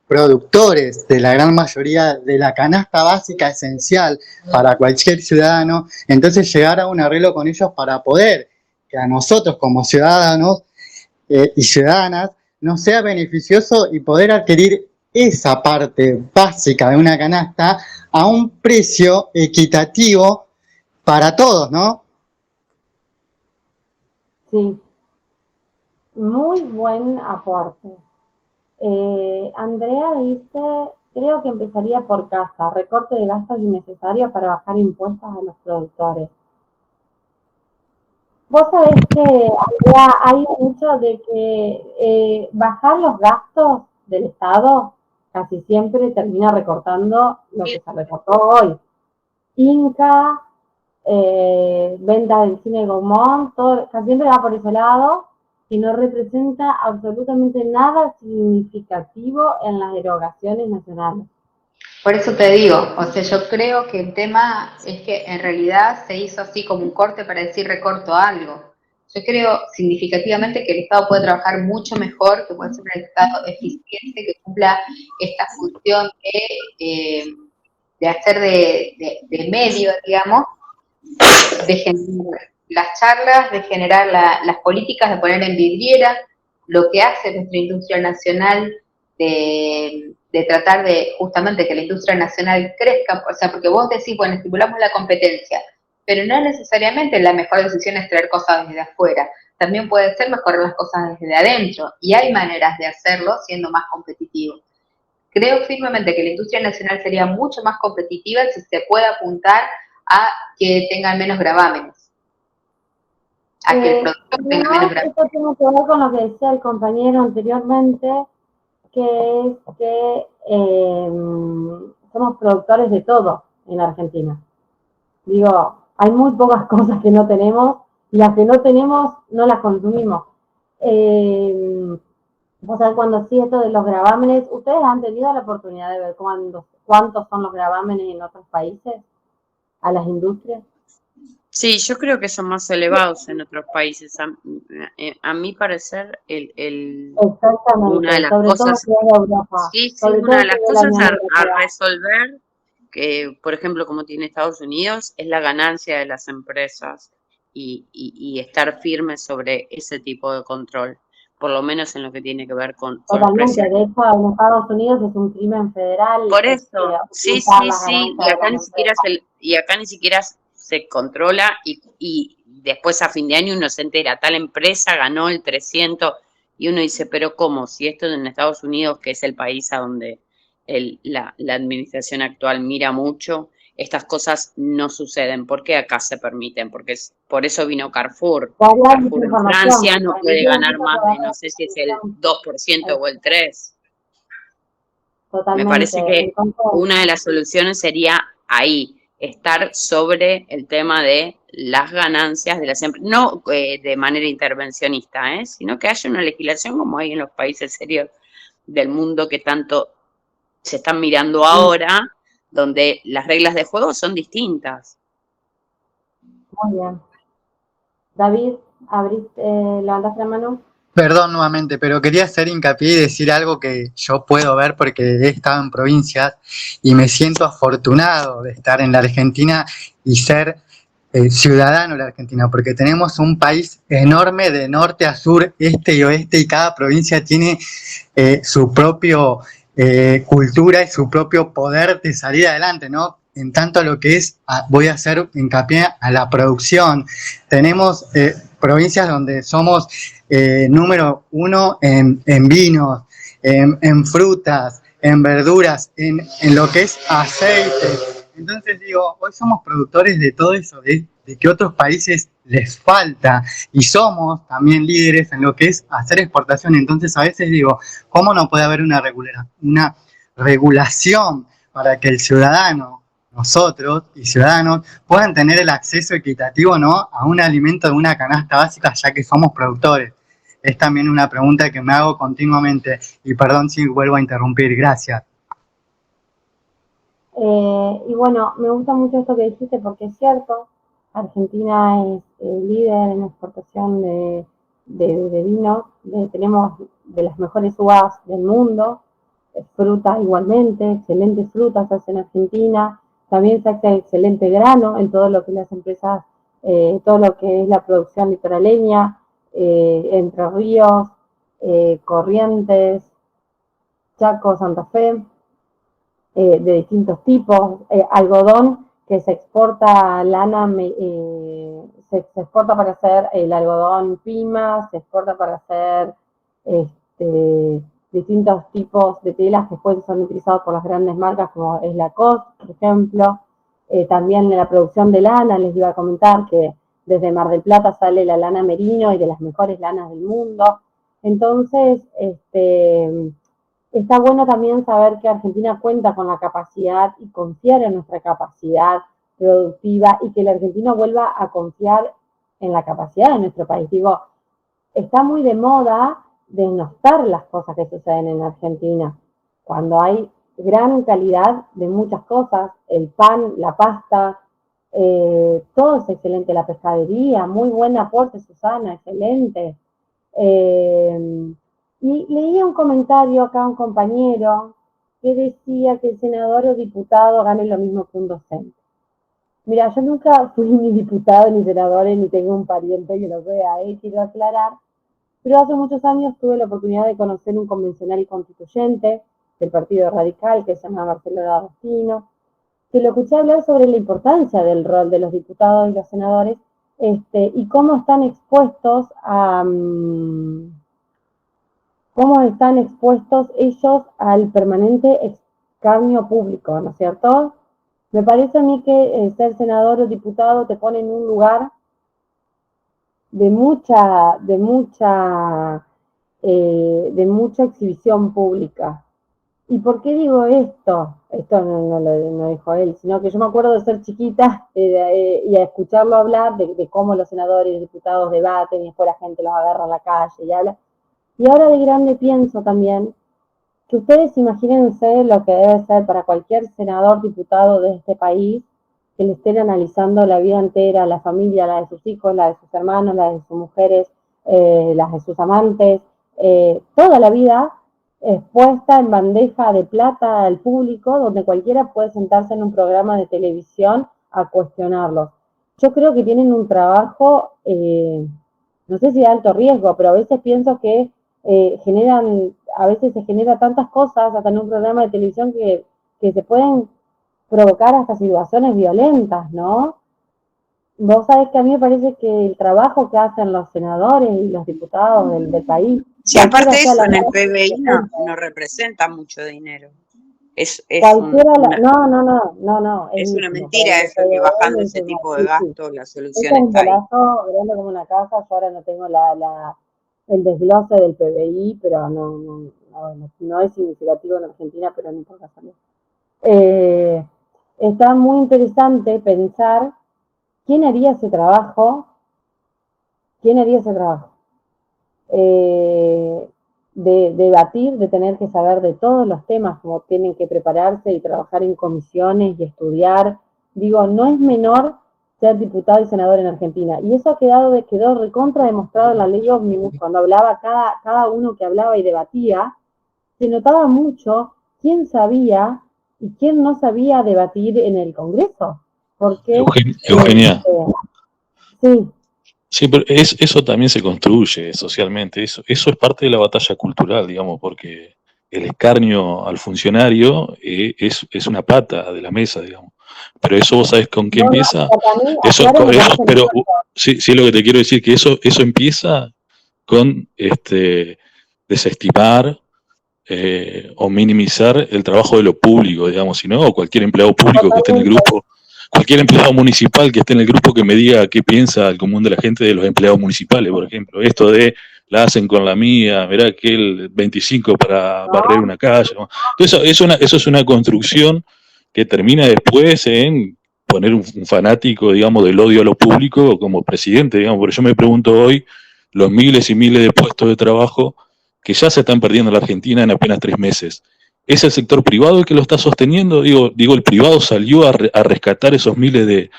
productores de la gran mayoría de la canasta básica esencial para cualquier ciudadano. Entonces llegar a un arreglo con ellos para poder que a nosotros como ciudadanos y ciudadanas nos sea beneficioso y poder adquirir esa parte básica de una canasta a un precio equitativo para todos, ¿no? Sí, muy buen aporte. Andrea dice, creo que empezaría por casa, recorte de gastos innecesarios para bajar impuestos a los productores. Vos sabés que, Andrea, hay mucho de que bajar los gastos del Estado casi siempre termina recortando lo que se recortó hoy. Inca, venta del cine Gaumont, todo, casi siempre va por ese lado y no representa absolutamente nada significativo en las erogaciones nacionales. Por eso te digo, o sea, yo creo que el tema es que en realidad se hizo así como un corte para decir recorto algo. Yo creo significativamente que el Estado puede trabajar mucho mejor, que puede ser un Estado eficiente, que cumpla esta función de hacer de medio, digamos, de generar las charlas, de generar las políticas, de poner en vidriera lo que hace nuestra industria nacional, de tratar de justamente que la industria nacional crezca, o sea, porque vos decís, bueno, estimulamos la competencia, pero no necesariamente la mejor decisión es traer cosas desde afuera, también puede ser mejorar las cosas desde adentro, y hay maneras de hacerlo siendo más competitivo. Creo firmemente que la industria nacional sería mucho más competitiva si se puede apuntar a que tengan menos gravámenes, a que el productor tenga menos gravámenes. Esto tiene que ver con lo que decía el compañero anteriormente, que es que somos productores de todo en Argentina. Digo, hay muy pocas cosas que no tenemos y las que no tenemos no las consumimos. Vos sabés, cuando sí esto de los gravámenes, ¿ustedes han tenido la oportunidad de ver cuántos son los gravámenes en otros países a las industrias? Sí, yo creo que son más elevados en otros países. A mi parecer, una de Exactamente, las sobre todo cosas, si es de Europa, sí, sí, sobre una todo de si las es de la cosas Unión a Europea. resolver, que por ejemplo como tiene Estados Unidos, es la ganancia de las empresas y estar firmes sobre ese tipo de control, por lo menos en lo que tiene que ver con Totalmente, precios. de hecho en Estados Unidos es un crimen federal Por eso, sí, ocultar sí, las sí, ganancias de las empresas. y acá ni siquiera se controla y después a fin de año uno se entera, tal empresa ganó el 300 y uno dice, pero ¿cómo? Si esto en Estados Unidos, que es el país a donde la administración actual mira mucho, estas cosas no suceden. ¿Por qué acá se permiten? Porque por eso vino Carrefour. Daría mucha Carrefour en información, Francia no puede permitiendo ganar mucho más de, poder de no sé si es el decisión. 2% o el 3%. Me Totalmente, parece que entonces, una de las soluciones sería ahí, estar sobre el tema de las ganancias de las empresas, no de manera intervencionista, sino que haya una legislación como hay en los países serios del mundo que tanto se están mirando ahora, donde las reglas de juego son distintas. muy bien. David, levantaste la mano. Perdón nuevamente, pero quería hacer hincapié y decir algo que yo puedo ver porque he estado en provincias y me siento afortunado de estar en la Argentina y ser ciudadano de la Argentina, porque tenemos un país enorme de norte a sur, este y oeste, y cada provincia tiene su propio cultura y su propio poder de salir adelante, ¿no? En tanto a lo que es, voy a hacer hincapié a la producción. Tenemos provincias donde somos número uno en vinos, en frutas, en verduras, en lo que es aceite. Entonces digo, hoy somos productores de todo eso, de que otros países les falta, y somos también líderes en lo que es hacer exportación. Entonces a veces digo, ¿cómo no puede haber una regulación para que el ciudadano, nosotros y ciudadanos, puedan tener el acceso equitativo, ¿no?, a un alimento de una canasta básica, ya que somos productores? Es también una pregunta que me hago continuamente, y perdón si vuelvo a interrumpir. Gracias. Y bueno, me gusta mucho esto que dijiste porque es cierto, Argentina es líder en exportación de vinos, tenemos de las mejores uvas del mundo, frutas igualmente, excelentes frutas se hacen en Argentina, también se hace excelente grano en todo lo que las empresas, todo lo que es la producción litoraleña, Entre Ríos, Corrientes, Chaco, Santa Fe, de distintos tipos, algodón que se exporta lana, se exporta para hacer el algodón pima, se exporta para hacer distintos tipos de telas que después son utilizados por las grandes marcas como es Lacoste, por ejemplo. También en la producción de lana, les iba a comentar que desde Mar del Plata sale la lana merino y de las mejores lanas del mundo. Entonces, está bueno también saber que Argentina cuenta con la capacidad y confiar en nuestra capacidad productiva y que el argentino vuelva a confiar en la capacidad de nuestro país. Digo, está muy de moda denostar las cosas que suceden en Argentina, cuando hay gran calidad de muchas cosas, el pan, la pasta, todo es excelente, la pescadería, muy buen aporte, Susana, excelente. Y leía un comentario acá, un compañero, que decía que el senador o diputado gane lo mismo que un docente. Mira, yo nunca fui ni diputado ni senador, ni tengo un pariente que lo sea, quiero aclarar, pero hace muchos años tuve la oportunidad de conocer un convencional y constituyente del Partido Radical que se llama Marcelo D'Agostino, que lo escuché hablar sobre la importancia del rol de los diputados y los senadores, y cómo están expuestos ellos al permanente escarnio público, ¿no es cierto? Me parece a mí que ser senador o diputado te pone en un lugar de mucha exhibición pública. ¿Y por qué digo esto? Esto no lo dijo él, sino que yo me acuerdo de ser chiquita y a escucharlo hablar de cómo los senadores y diputados debaten y después la gente los agarra en la calle y habla. Y ahora de grande pienso también que ustedes imagínense lo que debe ser para cualquier senador, diputado de este país, que le estén analizando la vida entera, la familia, la de sus hijos, la de sus hermanos, la de sus mujeres, las de sus amantes, toda la vida expuesta en bandeja de plata al público, donde cualquiera puede sentarse en un programa de televisión a cuestionarlos. Yo creo que tienen un trabajo, no sé si de alto riesgo, pero a veces pienso que a veces se genera tantas cosas hasta en un programa de televisión que se pueden provocar hasta situaciones violentas, ¿no? Vos sabés que a mí me parece que el trabajo que hacen los senadores y los diputados del país, Sí, aparte sea eso, la en el PBI no representa mucho dinero. Es no, es una ínfimo, para mentira el eso, que bajando PBI, ese tipo de sí. gastos la Eso solución es un está ahí. bolazo grande como una casa. Yo ahora no tengo el desglose del PBI, pero no es significativo en Argentina, pero no importa saber. Está muy interesante pensar quién haría ese trabajo, de debatir, de tener que saber de todos los temas, como tienen que prepararse y trabajar en comisiones y estudiar. Digo, no es menor ser diputado y senador en Argentina. Y eso quedó recontra demostrado en la ley Ómnibus, cuando hablaba cada uno que hablaba y debatía, se notaba mucho quién sabía y quién no sabía debatir en el Congreso. Porque, Eugenia, sí, sí, pero eso también se construye socialmente, eso es parte de la batalla cultural, digamos, porque el escarnio al funcionario es una pata de la mesa, digamos. Pero eso vos sabés con qué empieza, para mí, eso, aclárame con ese pero muchacho. sí, lo que te quiero decir, que eso empieza con desestimar o minimizar el trabajo de lo público, digamos, si no, cualquier empleado público que esté en el grupo, cualquier empleado municipal que esté en el grupo que me diga qué piensa el común de la gente de los empleados municipales, por ejemplo. Esto de la hacen con la mía, mirá que el 25 para barrer una calle. ¿No? Eso es una construcción que termina después en poner un fanático, digamos, del odio a lo público como presidente, digamos. Porque yo me pregunto hoy los miles y miles de puestos de trabajo que ya se están perdiendo en la Argentina en apenas 3 meses. ¿Es el sector privado el que lo está sosteniendo? Digo, el privado salió a rescatar esos miles de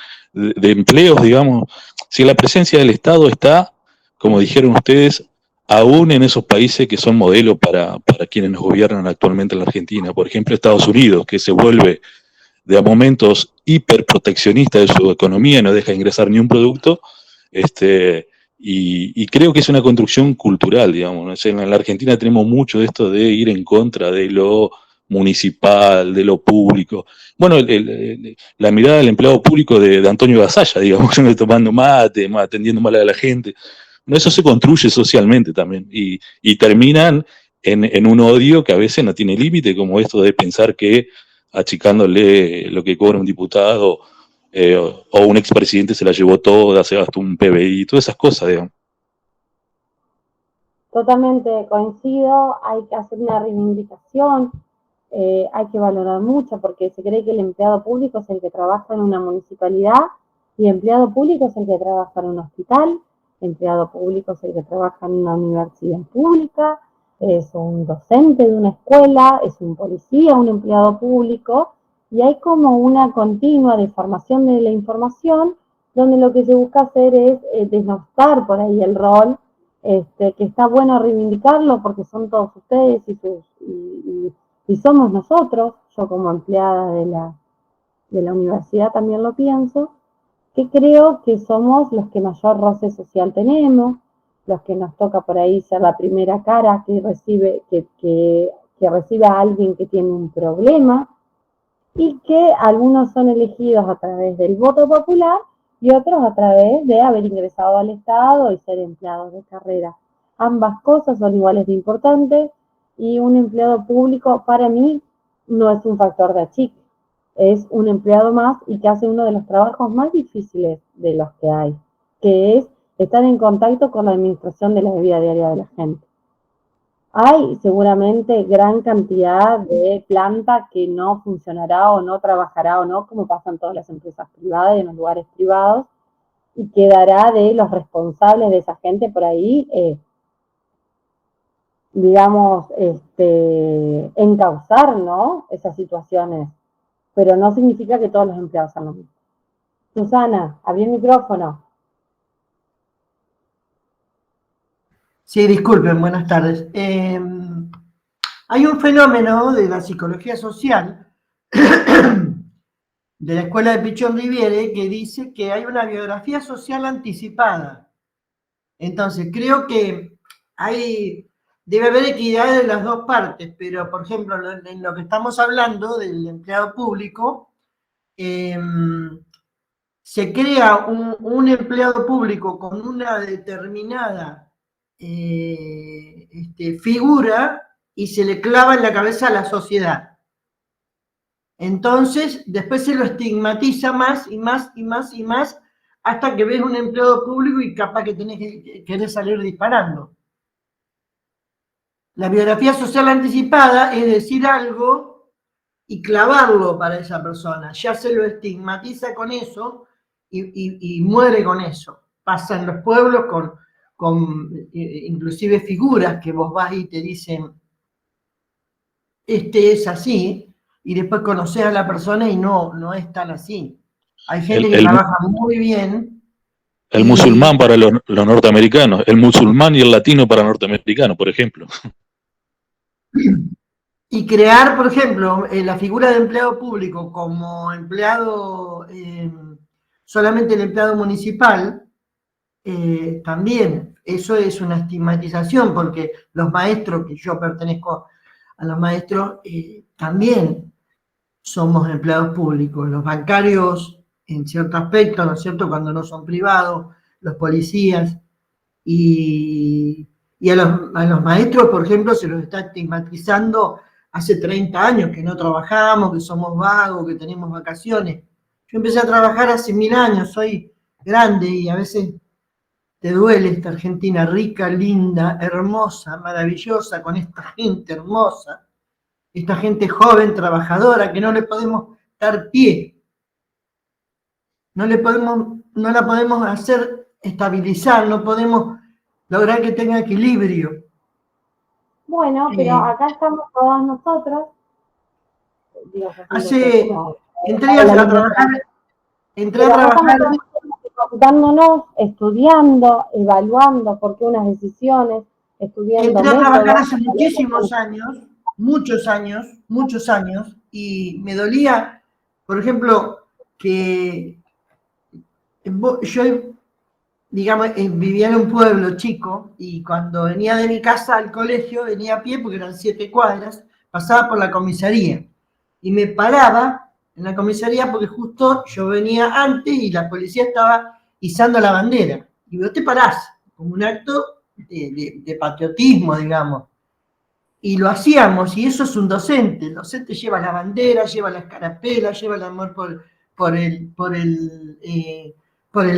empleos, digamos. Si la presencia del Estado está, como dijeron ustedes, aún en esos países que son modelos para quienes nos gobiernan actualmente en la Argentina. Por ejemplo, Estados Unidos, que se vuelve de a momentos hiperproteccionista de su economía, no deja ingresar ni un producto, y creo que es una construcción cultural, digamos. En la Argentina tenemos mucho de esto de ir en contra de lo municipal, de lo público. Bueno, la mirada del empleado público de Antonio Gasalla, digamos, tomando mate, atendiendo mal a la gente. Bueno, eso se construye socialmente también y terminan en un odio que a veces no tiene límite, como esto de pensar que achicándole lo que cobra un diputado o un expresidente se la llevó toda, se gastó un PBI, todas esas cosas, digamos. Totalmente coincido, hay que hacer una reivindicación, hay que valorar mucho porque se cree que el empleado público es el que trabaja en una municipalidad y empleado público es el que trabaja en un hospital, empleado público es el que trabaja en una universidad pública, es un docente de una escuela, es un policía, un empleado público, y hay como una continua deformación de la información donde lo que se busca hacer es desnostar por ahí el rol, que está bueno reivindicarlo porque son todos ustedes y somos nosotros. Yo como empleada de la universidad también lo pienso, que creo que somos los que mayor roce social tenemos, los que nos toca por ahí ser la primera cara que recibe a alguien que tiene un problema, y que algunos son elegidos a través del voto popular y otros a través de haber ingresado al Estado y ser empleados de carrera. Ambas cosas son iguales de importantes y un empleado público para mí no es un factor de achique, es un empleado más y que hace uno de los trabajos más difíciles de los que hay, que es estar en contacto con la administración de la vida diaria de la gente. Hay seguramente gran cantidad de planta que no funcionará o no trabajará o no, como pasa en todas las empresas privadas y en los lugares privados, y quedará de los responsables de esa gente por ahí digamos, encauzar, ¿no? Esas situaciones, pero no significa que todos los empleados sean lo mismo. Susana, abrí el micrófono. Sí, disculpen, buenas tardes. Hay un fenómeno de la psicología social de la escuela de Pichón Riviere que dice que hay una biografía social anticipada. Entonces, creo que debe haber equidad de las dos partes, pero, por ejemplo, en lo que estamos hablando del empleado público, se crea un empleado público con una determinada figura y se le clava en la cabeza a la sociedad. Entonces, después se lo estigmatiza más y más y más y más hasta que ves un empleado público y capaz que querés salir disparando. La biografía social anticipada es decir algo y clavarlo para esa persona. Ya se lo estigmatiza con eso y muere con eso. Pasa en los pueblos con inclusive figuras que vos vas y te dicen, es así, y después conocés a la persona y no es tan así. Hay gente que trabaja muy bien. El musulmán para los norteamericanos, el musulmán y el latino para norteamericanos, por ejemplo. Y crear, por ejemplo, la figura de empleado público como empleado, solamente el empleado municipal, también eso es una estigmatización, porque los maestros, que yo pertenezco a los maestros, también somos empleados públicos. Los bancarios, en cierto aspecto, ¿no es cierto?, cuando no son privados, los policías, y a los maestros, por ejemplo, se los está estigmatizando hace 30 años que no trabajamos, que somos vagos, que tenemos vacaciones. Yo empecé a trabajar hace 1000 años, soy grande y a veces te duele esta Argentina rica, linda, hermosa, maravillosa, con esta gente hermosa, esta gente joven, trabajadora, que no le podemos dar pie, no la podemos hacer estabilizar, no podemos lograr que tenga equilibrio. Bueno, pero acá estamos todos nosotros. Entré a trabajar. Capacitándonos, estudiando, evaluando por qué unas decisiones, estudiando. Entré a trabajar hace muchísimos años, muchos años, y me dolía, por ejemplo, que yo, digamos, vivía en un pueblo chico, y cuando venía de mi casa al colegio, venía a pie porque eran 7 cuadras, pasaba por la comisaría, y me paraba en la comisaría porque justo yo venía antes y la policía estaba izando la bandera. Y vos te parás, como un acto de patriotismo, digamos. Y lo hacíamos, y eso es un docente. El docente lleva la bandera, lleva la escarapela, lleva el amor por el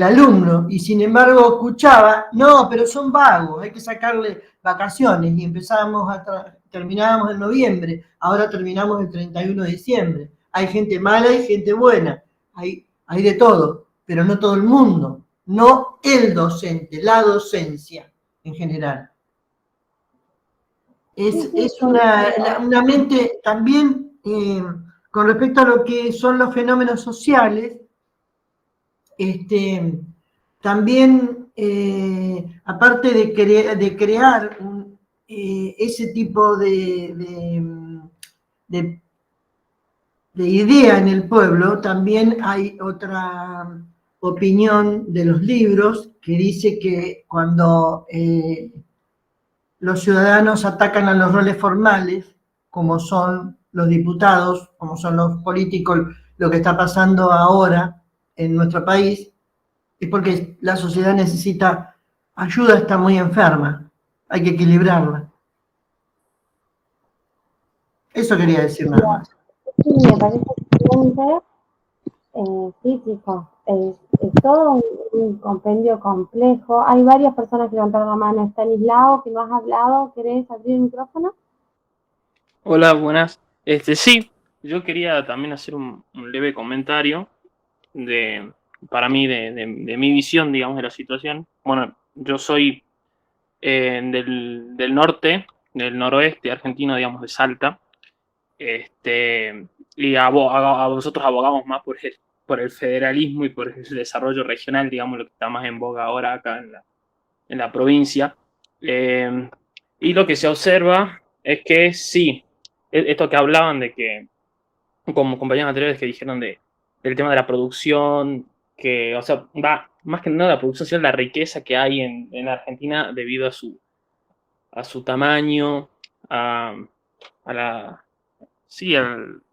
alumno. Y sin embargo escuchaba, no, pero son vagos, hay que sacarle vacaciones. Y terminábamos en noviembre, ahora terminamos el 31 de diciembre. Hay gente mala y gente buena, hay de todo, pero no todo el mundo, no el docente, la docencia en general. Es una mente también, con respecto a lo que son los fenómenos sociales, también, aparte de crear ese tipo de idea en el pueblo, también hay otra opinión de los libros que dice que cuando los ciudadanos atacan a los roles formales, como son los diputados, como son los políticos, lo que está pasando ahora en nuestro país, es porque la sociedad necesita ayuda, está muy enferma, hay que equilibrarla. Eso quería decir nada más. Sí, me parece excelente. Sí, chicos, es todo un compendio complejo. Hay varias personas que levantaron la mano. Estanislao, que no has hablado, ¿querés abrir el micrófono? Hola, buenas. Sí, yo quería también hacer un leve comentario para mí, de mi visión, digamos, de la situación. Bueno, yo soy del norte del noroeste argentino, digamos, de Salta. Y a nosotros abogamos más por el federalismo y por el desarrollo regional, digamos, lo que está más en boga ahora acá en la provincia. Y lo que se observa es que sí, esto que hablaban de que, como compañeros anteriores que dijeron del tema de la producción, que, o sea, va más que nada la producción, sino la riqueza que hay en Argentina debido a su tamaño, a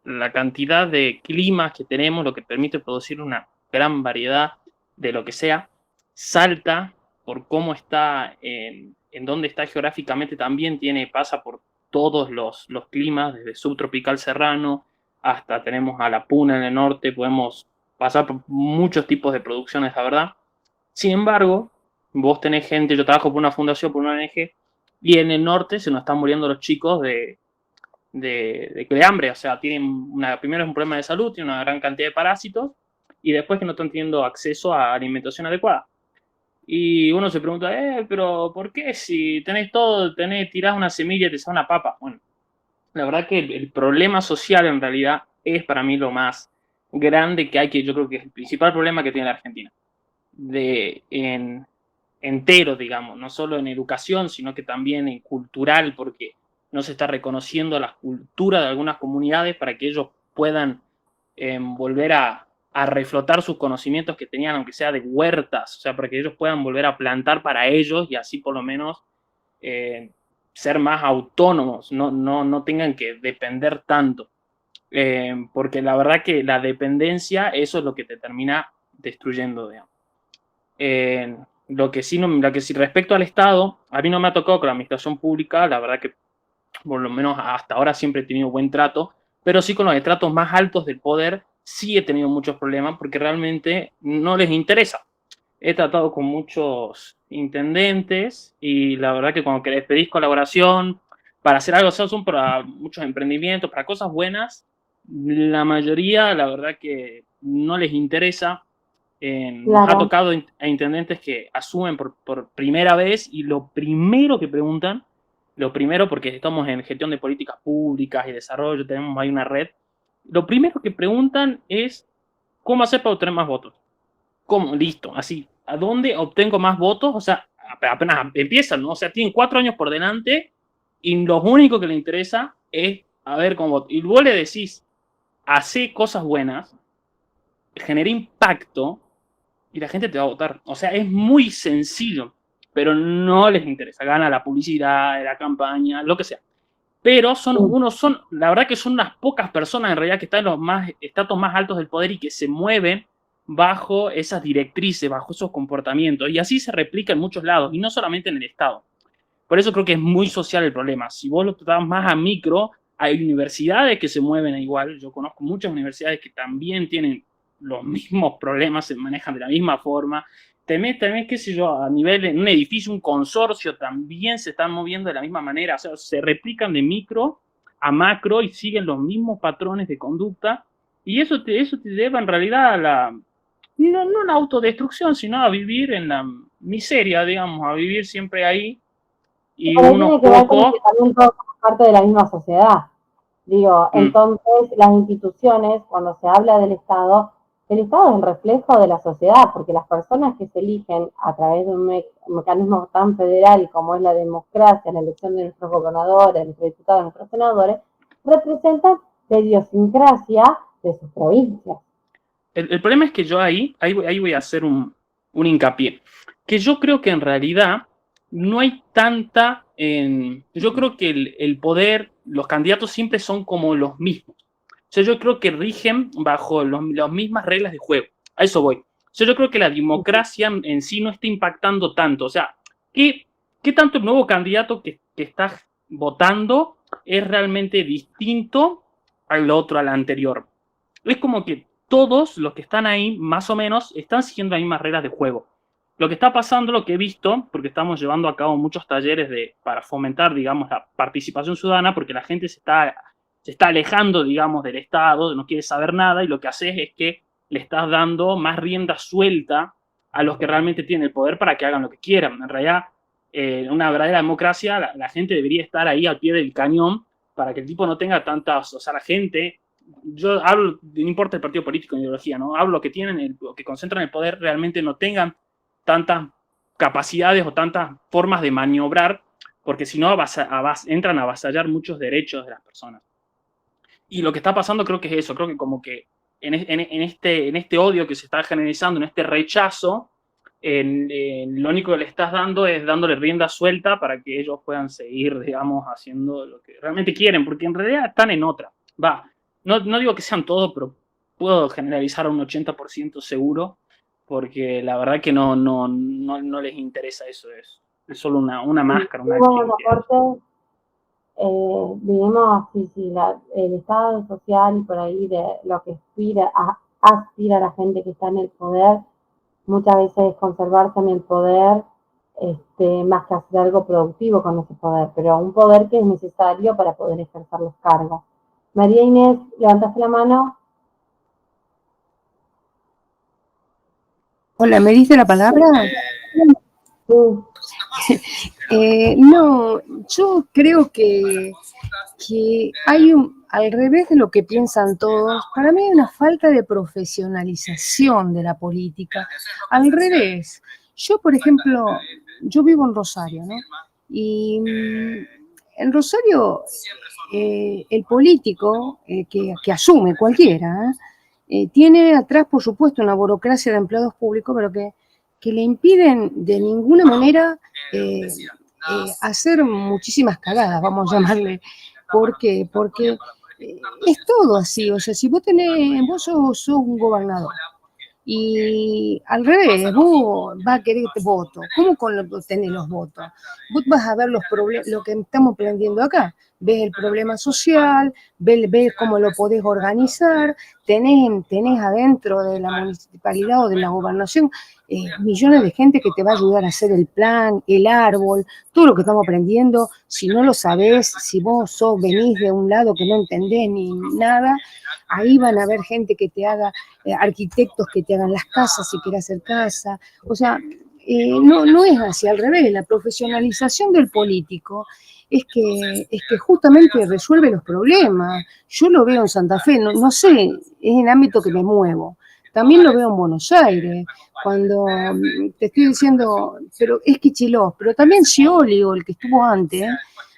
la cantidad de climas que tenemos, lo que permite producir una gran variedad de lo que sea. Salta, por cómo está, en dónde está geográficamente, también pasa por todos los climas, desde subtropical serrano hasta tenemos a la Puna en el norte, podemos pasar por muchos tipos de producciones, la verdad. Sin embargo, vos tenés gente, yo trabajo por una fundación, por una ONG, y en el norte se nos están muriendo los chicos de hambre, o sea, primero es un problema de salud, tienen una gran cantidad de parásitos, y después que no están teniendo acceso a alimentación adecuada. Y uno se pregunta, pero ¿por qué si tenés todo, tirás una semilla y te sale una papa? Bueno, la verdad que el problema social en realidad es para mí lo más grande que hay, que yo creo que es el principal problema que tiene la Argentina. Entero, digamos, no solo en educación, sino que también en cultural, porque no se está reconociendo la cultura de algunas comunidades para que ellos puedan volver a reflotar sus conocimientos que tenían, aunque sea de huertas, o sea, para que ellos puedan volver a plantar para ellos y así por lo menos ser más autónomos, no tengan que depender tanto. Porque la verdad que la dependencia, eso es lo que te termina destruyendo, digamos. Lo que sí respecto al Estado, a mí no me ha tocado con la administración pública, la verdad que por lo menos hasta ahora siempre he tenido buen trato, pero sí con los estratos más altos del poder sí he tenido muchos problemas porque realmente no les interesa. He tratado con muchos intendentes y la verdad que cuando les pedís colaboración para hacer algo, o sea, son para muchos emprendimientos, para cosas buenas, la mayoría la verdad que no les interesa. Nos ha tocado a intendentes que asumen por primera vez y lo primero que preguntan, porque estamos en gestión de políticas públicas y desarrollo, tenemos ahí una red, lo primero que preguntan es ¿cómo hacer para obtener más votos? ¿Cómo? Listo, así. ¿A dónde obtengo más votos? O sea, apenas empiezan, ¿no? O sea, tienen 4 años por delante y lo único que les interesa es a ver cómo voto. Y vos le decís, hace cosas buenas, genera impacto y la gente te va a votar. O sea, es muy sencillo, pero no les interesa. Gana la publicidad, la campaña, lo que sea. Pero la verdad que son unas pocas personas en realidad que están en los estratos más altos del poder y que se mueven bajo esas directrices, bajo esos comportamientos. Y así se replica en muchos lados, y no solamente en el Estado. Por eso creo que es muy social el problema. Si vos lo tratás más a micro, hay universidades que se mueven igual. Yo conozco muchas universidades que también tienen los mismos problemas, se manejan de la misma forma. También, qué sé yo, a nivel en un edificio, un consorcio, también se están moviendo de la misma manera. O sea, se replican de micro a macro y siguen los mismos patrones de conducta. Y eso te lleva en realidad a no la autodestrucción, sino a vivir en la miseria, digamos, a vivir siempre ahí. Y Pero unos tiene que ver con pocos... que también todos somos parte de la misma sociedad. Digo, entonces las instituciones, cuando se habla del Estado es un reflejo de la sociedad, porque las personas que se eligen a través de un mecanismo tan federal como es la democracia, la elección de nuestros gobernadores, de nuestros diputados, de nuestros senadores, representan la idiosincrasia de sus provincias. El problema es que yo ahí voy a hacer un hincapié, que yo creo que en realidad no hay tanta... yo creo que el poder, los candidatos siempre son como los mismos. O sea, yo creo que rigen bajo las mismas reglas de juego. A eso voy. O sea, yo creo que la democracia en sí no está impactando tanto. O sea, ¿qué tanto el nuevo candidato que estás votando es realmente distinto al otro, al anterior? Es como que todos los que están ahí, más o menos, están siguiendo las mismas reglas de juego. Lo que está pasando, lo que he visto, porque estamos llevando a cabo muchos talleres para fomentar, digamos, la participación ciudadana, porque la gente se está alejando, digamos, del Estado, no quiere saber nada, y lo que haces es que le estás dando más rienda suelta a los que realmente tienen el poder para que hagan lo que quieran. En realidad, una verdadera democracia, la gente debería estar ahí al pie del cañón para que el tipo no tenga tantas, o sea, la gente, yo hablo, no importa el partido político, ideología, ¿no? Hablo que tienen, que concentran el poder, realmente no tengan tantas capacidades o tantas formas de maniobrar, porque si no entran a avasallar muchos derechos de las personas. Y lo que está pasando creo que es eso, creo que como que en este odio que se está generalizando, en este rechazo, lo único que le estás dando es dándole rienda suelta para que ellos puedan seguir, digamos, haciendo lo que realmente quieren, porque en realidad están en otra. No digo que sean todos, pero puedo generalizar a un 80% seguro, porque la verdad que no les interesa eso, es solo una máscara, una Bueno, aparte, digamos, el estado social y por ahí de lo que aspira la gente que está en el poder, muchas veces es conservarse en el poder, más que hacer algo productivo con ese poder, pero un poder que es necesario para poder ejercer los cargos. María Inés, ¿levantaste la mano? Hola, ¿me diste la palabra? No, yo creo que hay al revés de lo que piensan todos, para mí hay una falta de profesionalización de la política. Al revés, yo, por ejemplo, yo vivo en Rosario, ¿no? Y en Rosario, el político que asume cualquiera, tiene atrás, por supuesto, una burocracia de empleados públicos, pero que le impiden de ninguna manera hacer muchísimas cagadas, vamos a llamarle. ¿Por qué? Porque es todo así, o sea, si vos sos un gobernador y al revés, vos vas a querer votos, ¿cómo tenés los votos? Vos vas a ver los problemas, lo que estamos aprendiendo acá, ves el problema social, ves cómo lo podés organizar, tenés adentro de la municipalidad o de la gobernación millones de gente que te va a ayudar a hacer el plan, el árbol, todo lo que estamos aprendiendo. Si no lo sabés, si vos venís de un lado que no entendés ni nada, ahí van a haber gente que te haga, arquitectos que te hagan las casas si querés hacer casa. O sea, no es así, al revés. La profesionalización del político es que justamente resuelve los problemas. Yo lo veo en Santa Fe, no sé, es en el ámbito que me muevo. También lo veo en Buenos Aires, cuando te estoy diciendo, pero es Kicillof, pero también Scioli, o el que estuvo antes,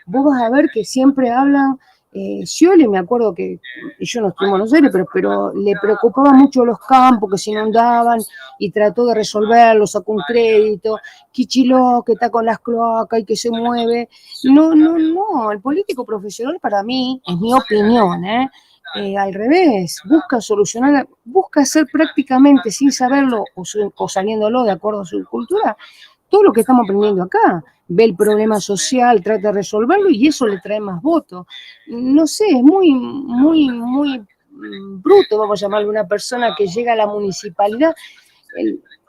vos vas a ver que siempre hablan. Scioli, me acuerdo que yo no estoy en Buenos Aires, pero le preocupaba mucho los campos que se inundaban y trató de resolverlo, sacó un crédito. Kicillof, que está con las cloacas y que se mueve. No, el político profesional para mí, es mi opinión, al revés, busca solucionar, busca hacer prácticamente sin saberlo o sabiéndolo de acuerdo a su cultura, todo lo que estamos aprendiendo acá. Ve el problema social, trata de resolverlo y eso le trae más votos. No sé, es muy bruto, vamos a llamarle, una persona que llega a la municipalidad.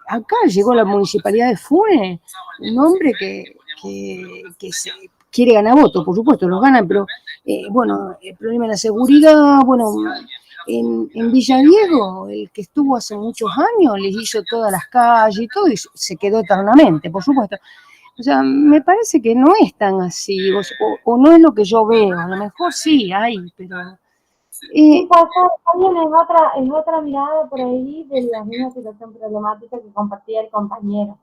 Acá llegó la municipalidad de Funes, un hombre que quiere ganar votos, por supuesto, los ganan, pero bueno, el problema de la seguridad, bueno, en Villadiego, el que estuvo hace muchos años, les hizo todas las calles y todo, y se quedó eternamente, por supuesto. O sea, me parece que no es tan así, o no es lo que yo veo, a lo mejor sí hay, pero... Sí, también es otra mirada por ahí de la misma situación problemática que compartía el compañero.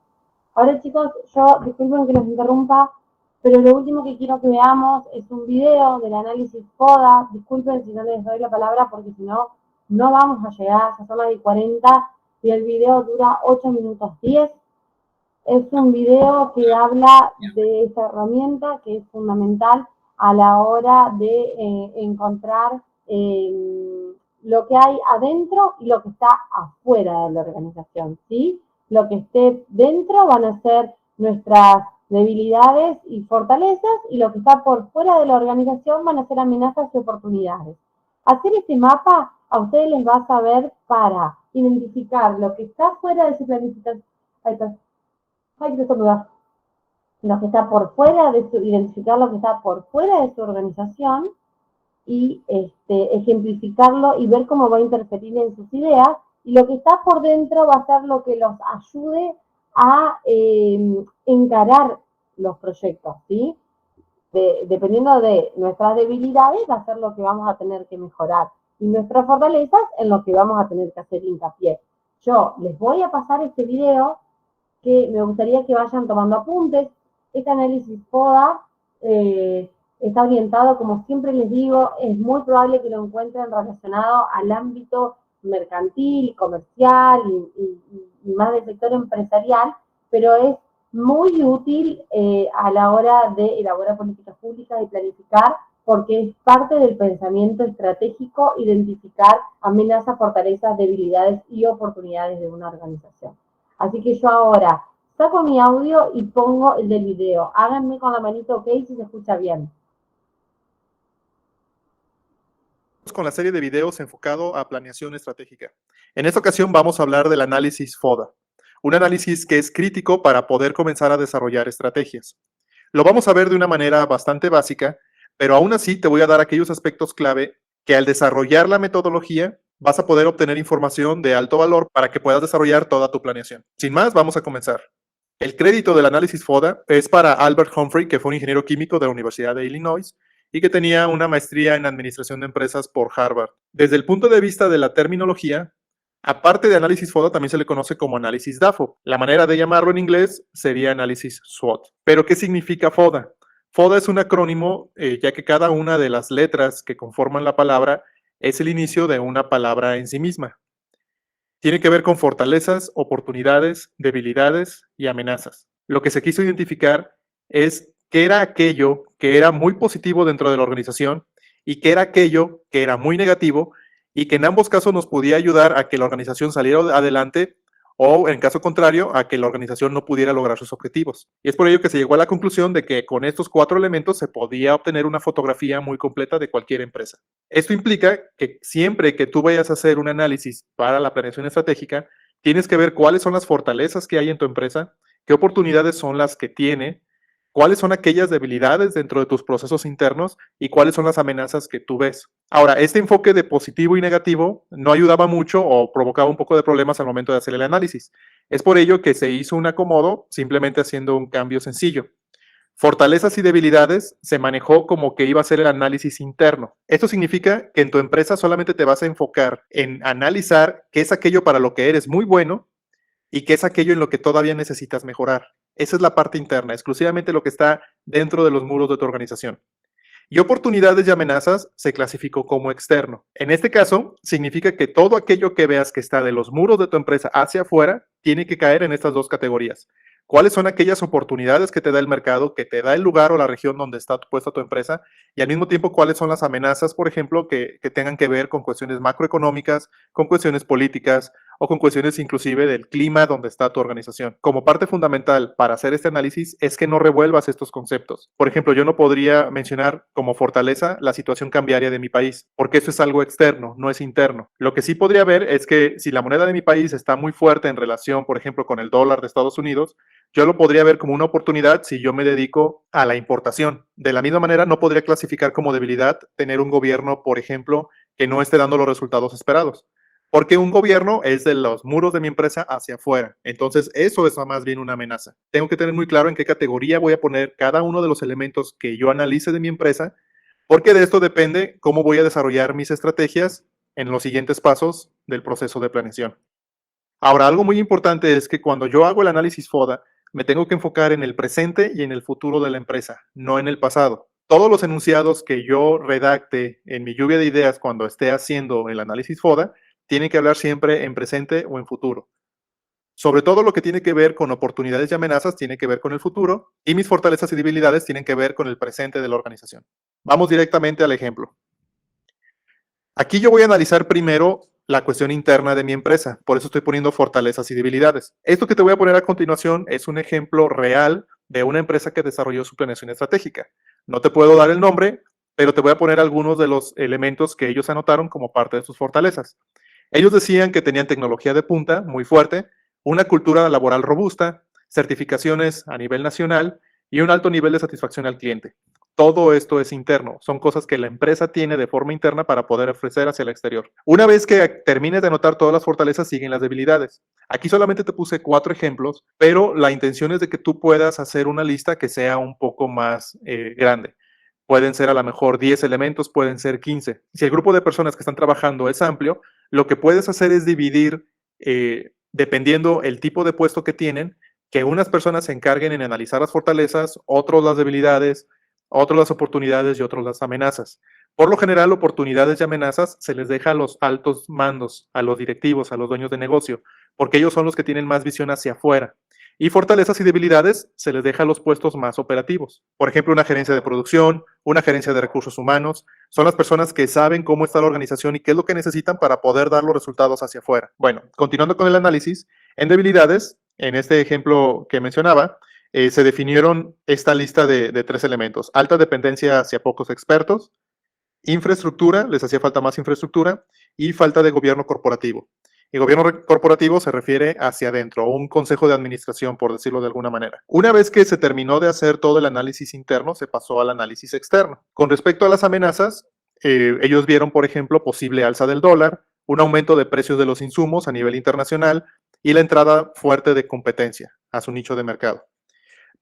Ahora, chicos, yo disculpen que los interrumpa, pero lo último que quiero que veamos es un video del análisis FODA. Disculpen si no les doy la palabra porque si no, no vamos a llegar, ya son las 40 y el video dura 8 minutos 10. Es un video que habla de esta herramienta que es fundamental a la hora de encontrar lo que hay adentro y lo que está afuera de la organización, ¿sí? Lo que esté dentro van a ser nuestras debilidades y fortalezas, y lo que está por fuera de la organización van a ser amenazas y oportunidades. Hacer este mapa a ustedes les va a saber para identificar lo que está fuera de su planificación. Lo que está por fuera de identificar lo que está por fuera de su organización y ejemplificarlo y ver cómo va a interferir en sus ideas, y lo que está por dentro va a ser lo que los ayude a encarar los proyectos, ¿sí? Dependiendo de nuestras debilidades, va a ser lo que vamos a tener que mejorar. Y nuestras fortalezas en lo que vamos a tener que hacer hincapié. Yo les voy a pasar este video que me gustaría que vayan tomando apuntes. Este análisis FODA está orientado, como siempre les digo, es muy probable que lo encuentren relacionado al ámbito mercantil, comercial y más del sector empresarial, pero es muy útil a la hora de elaborar políticas públicas y planificar, porque es parte del pensamiento estratégico identificar amenazas, fortalezas, debilidades y oportunidades de una organización. Así que yo ahora saco mi audio y pongo el del video. Háganme con la manito ok si se escucha bien. Con la serie de videos enfocado a planeación estratégica. En esta ocasión vamos a hablar del análisis FODA, un análisis que es crítico para poder comenzar a desarrollar estrategias. Lo vamos a ver de una manera bastante básica, pero aún así te voy a dar aquellos aspectos clave que al desarrollar la metodología vas a poder obtener información de alto valor para que puedas desarrollar toda tu planeación. Sin más, vamos a comenzar. El crédito del análisis FODA es para Albert Humphrey, que fue un ingeniero químico de la Universidad de Illinois y que tenía una maestría en administración de empresas por Harvard. Desde el punto de vista de la terminología, aparte de análisis FODA, también se le conoce como análisis DAFO. La manera de llamarlo en inglés sería análisis SWOT. ¿Pero qué significa FODA? FODA es un acrónimo, ya que cada una de las letras que conforman la palabra es el inicio de una palabra en sí misma. Tiene que ver con fortalezas, oportunidades, debilidades y amenazas. Lo que se quiso identificar es qué era aquello que era muy positivo dentro de la organización y qué era aquello que era muy negativo y que en ambos casos nos podía ayudar a que la organización saliera adelante o, en caso contrario, a que la organización no pudiera lograr sus objetivos. Y es por ello que se llegó a la conclusión de que con estos 4 elementos se podía obtener una fotografía muy completa de cualquier empresa. Esto implica que siempre que tú vayas a hacer un análisis para la planeación estratégica, tienes que ver cuáles son las fortalezas que hay en tu empresa, qué oportunidades son las que tiene, cuáles son aquellas debilidades dentro de tus procesos internos y cuáles son las amenazas que tú ves. Ahora, este enfoque de positivo y negativo no ayudaba mucho o provocaba un poco de problemas al momento de hacer el análisis. Es por ello que se hizo un acomodo simplemente haciendo un cambio sencillo. Fortalezas y debilidades se manejó como que iba a ser el análisis interno. Esto significa que en tu empresa solamente te vas a enfocar en analizar qué es aquello para lo que eres muy bueno y qué es aquello en lo que todavía necesitas mejorar. Esa es la parte interna, exclusivamente lo que está dentro de los muros de tu organización. Y oportunidades y amenazas se clasificó como externo. En este caso, significa que todo aquello que veas que está de los muros de tu empresa hacia afuera tiene que caer en estas 2 categorías. ¿Cuáles son aquellas oportunidades que te da el mercado, que te da el lugar o la región donde está puesta tu empresa? Y al mismo tiempo, ¿cuáles son las amenazas, por ejemplo, que tengan que ver con cuestiones macroeconómicas, con cuestiones políticas o con cuestiones inclusive del clima donde está tu organización? Como parte fundamental para hacer este análisis es que no revuelvas estos conceptos. Por ejemplo, yo no podría mencionar como fortaleza la situación cambiaria de mi país, porque eso es algo externo, no es interno. Lo que sí podría ver es que si la moneda de mi país está muy fuerte en relación, por ejemplo, con el dólar de Estados Unidos, yo lo podría ver como una oportunidad si yo me dedico a la importación. De la misma manera, no podría clasificar como debilidad tener un gobierno, por ejemplo, que no esté dando los resultados esperados. Porque un gobierno es de los muros de mi empresa hacia afuera. Entonces, eso es más bien una amenaza. Tengo que tener muy claro en qué categoría voy a poner cada uno de los elementos que yo analice de mi empresa, porque de esto depende cómo voy a desarrollar mis estrategias en los siguientes pasos del proceso de planeación. Ahora, algo muy importante es que cuando yo hago el análisis FODA, me tengo que enfocar en el presente y en el futuro de la empresa, no en el pasado. Todos los enunciados que yo redacte en mi lluvia de ideas cuando esté haciendo el análisis FODA, tienen que hablar siempre en presente o en futuro. Sobre todo lo que tiene que ver con oportunidades y amenazas tiene que ver con el futuro y mis fortalezas y debilidades tienen que ver con el presente de la organización. Vamos directamente al ejemplo. Aquí yo voy a analizar primero la cuestión interna de mi empresa, por eso estoy poniendo fortalezas y debilidades. Esto que te voy a poner a continuación es un ejemplo real de una empresa que desarrolló su planeación estratégica. No te puedo dar el nombre, pero te voy a poner algunos de los elementos que ellos anotaron como parte de sus fortalezas. Ellos decían que tenían tecnología de punta muy fuerte, una cultura laboral robusta, certificaciones a nivel nacional y un alto nivel de satisfacción al cliente. Todo esto es interno, son cosas que la empresa tiene de forma interna para poder ofrecer hacia el exterior. Una vez que termines de anotar todas las fortalezas, siguen las debilidades. Aquí solamente te puse 4 ejemplos, pero la intención es de que tú puedas hacer una lista que sea un poco más grande. Pueden ser a lo mejor 10 elementos, pueden ser 15. Si el grupo de personas que están trabajando es amplio, lo que puedes hacer es dividir, dependiendo el tipo de puesto que tienen, que unas personas se encarguen en analizar las fortalezas, otros las debilidades, otros las oportunidades y otros las amenazas. Por lo general, oportunidades y amenazas se les deja a los altos mandos, a los directivos, a los dueños de negocio, porque ellos son los que tienen más visión hacia afuera. Y fortalezas y debilidades se les deja a los puestos más operativos. Por ejemplo, una gerencia de producción, una gerencia de recursos humanos, son las personas que saben cómo está la organización y qué es lo que necesitan para poder dar los resultados hacia afuera. Bueno, continuando con el análisis, en debilidades, en este ejemplo que mencionaba, se definieron esta lista de 3 elementos. Alta dependencia hacia pocos expertos, infraestructura, les hacía falta más infraestructura, y falta de gobierno corporativo. Y gobierno corporativo se refiere hacia adentro, un consejo de administración, por decirlo de alguna manera. Una vez que se terminó de hacer todo el análisis interno, se pasó al análisis externo. Con respecto a las amenazas, ellos vieron, por ejemplo, posible alza del dólar, un aumento de precios de los insumos a nivel internacional y la entrada fuerte de competencia a su nicho de mercado.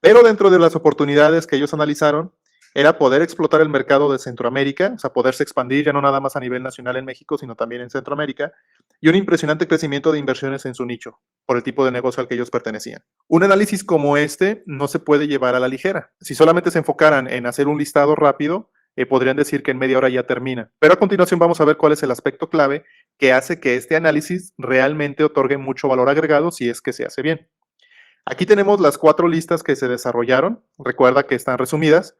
Pero dentro de las oportunidades que ellos analizaron, era poder explotar el mercado de Centroamérica, o sea, poderse expandir ya no nada más a nivel nacional en México, sino también en Centroamérica, y un impresionante crecimiento de inversiones en su nicho, por el tipo de negocio al que ellos pertenecían. Un análisis como este no se puede llevar a la ligera. Si solamente se enfocaran en hacer un listado rápido, podrían decir que en media hora ya termina. Pero a continuación vamos a ver cuál es el aspecto clave que hace que este análisis realmente otorgue mucho valor agregado si es que se hace bien. Aquí tenemos las 4 listas que se desarrollaron, recuerda que están resumidas,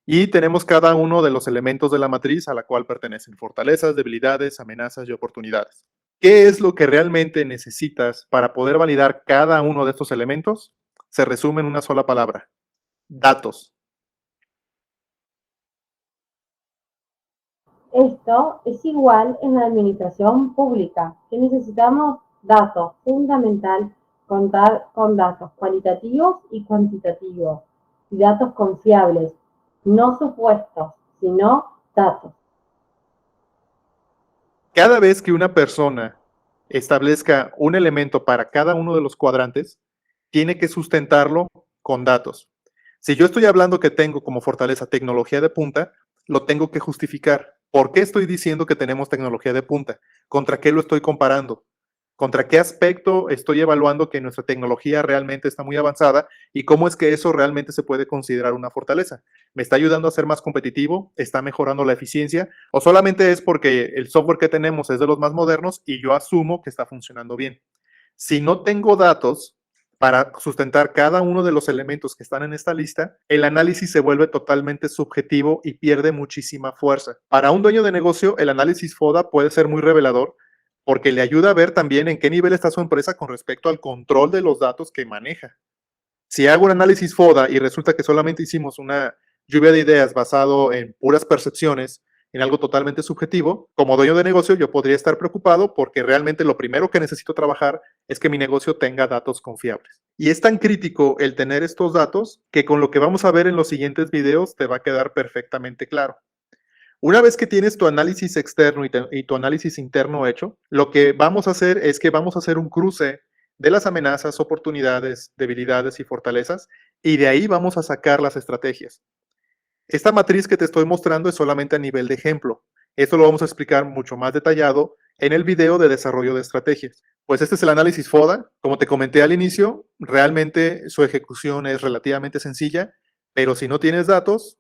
y tenemos cada uno de los elementos de la matriz a la cual pertenecen: fortalezas, debilidades, amenazas y oportunidades. ¿Qué es lo que realmente necesitas para poder validar cada uno de estos elementos? Se resume en una sola palabra: datos. Esto es igual en la administración pública, que necesitamos datos, fundamental contar con datos cualitativos y cuantitativos, y datos confiables, no supuestos, sino datos. Cada vez que una persona establezca un elemento para cada uno de los cuadrantes, tiene que sustentarlo con datos. Si yo estoy hablando que tengo como fortaleza tecnología de punta, lo tengo que justificar. ¿Por qué estoy diciendo que tenemos tecnología de punta? ¿Contra qué lo estoy comparando? ¿Contra qué aspecto estoy evaluando que nuestra tecnología realmente está muy avanzada y cómo es que eso realmente se puede considerar una fortaleza? ¿Me está ayudando a ser más competitivo? ¿Está mejorando la eficiencia? ¿O solamente es porque el software que tenemos es de los más modernos y yo asumo que está funcionando bien? Si no tengo datos para sustentar cada uno de los elementos que están en esta lista, el análisis se vuelve totalmente subjetivo y pierde muchísima fuerza. Para un dueño de negocio, el análisis FODA puede ser muy revelador, porque le ayuda a ver también en qué nivel está su empresa con respecto al control de los datos que maneja. Si hago un análisis FODA y resulta que solamente hicimos una lluvia de ideas basado en puras percepciones, en algo totalmente subjetivo, como dueño de negocio yo podría estar preocupado porque realmente lo primero que necesito trabajar es que mi negocio tenga datos confiables. Y es tan crítico el tener estos datos que con lo que vamos a ver en los siguientes videos te va a quedar perfectamente claro. Una vez que tienes tu análisis externo y tu análisis interno hecho, lo que vamos a hacer es que vamos a hacer un cruce de las amenazas, oportunidades, debilidades y fortalezas, y de ahí vamos a sacar las estrategias. Esta matriz que te estoy mostrando es solamente a nivel de ejemplo. Esto lo vamos a explicar mucho más detallado en el video de desarrollo de estrategias. Pues este es el análisis FODA. Como te comenté al inicio, realmente su ejecución es relativamente sencilla, pero si no tienes datos,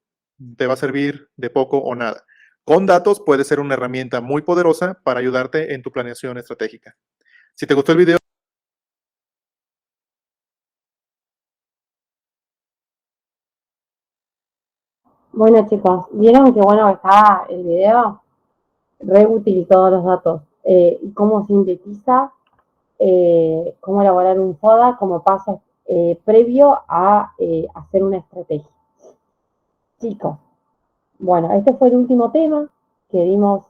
te va a servir de poco o nada. Con datos puede ser una herramienta muy poderosa para ayudarte en tu planeación estratégica. Si te gustó el video, Bueno chicos, ¿vieron qué bueno que está el video? Reútil todos los datos. Y cómo sintetiza, cómo elaborar un FODA como paso previo a hacer una estrategia. Chicos, bueno, este fue el último tema que dimos,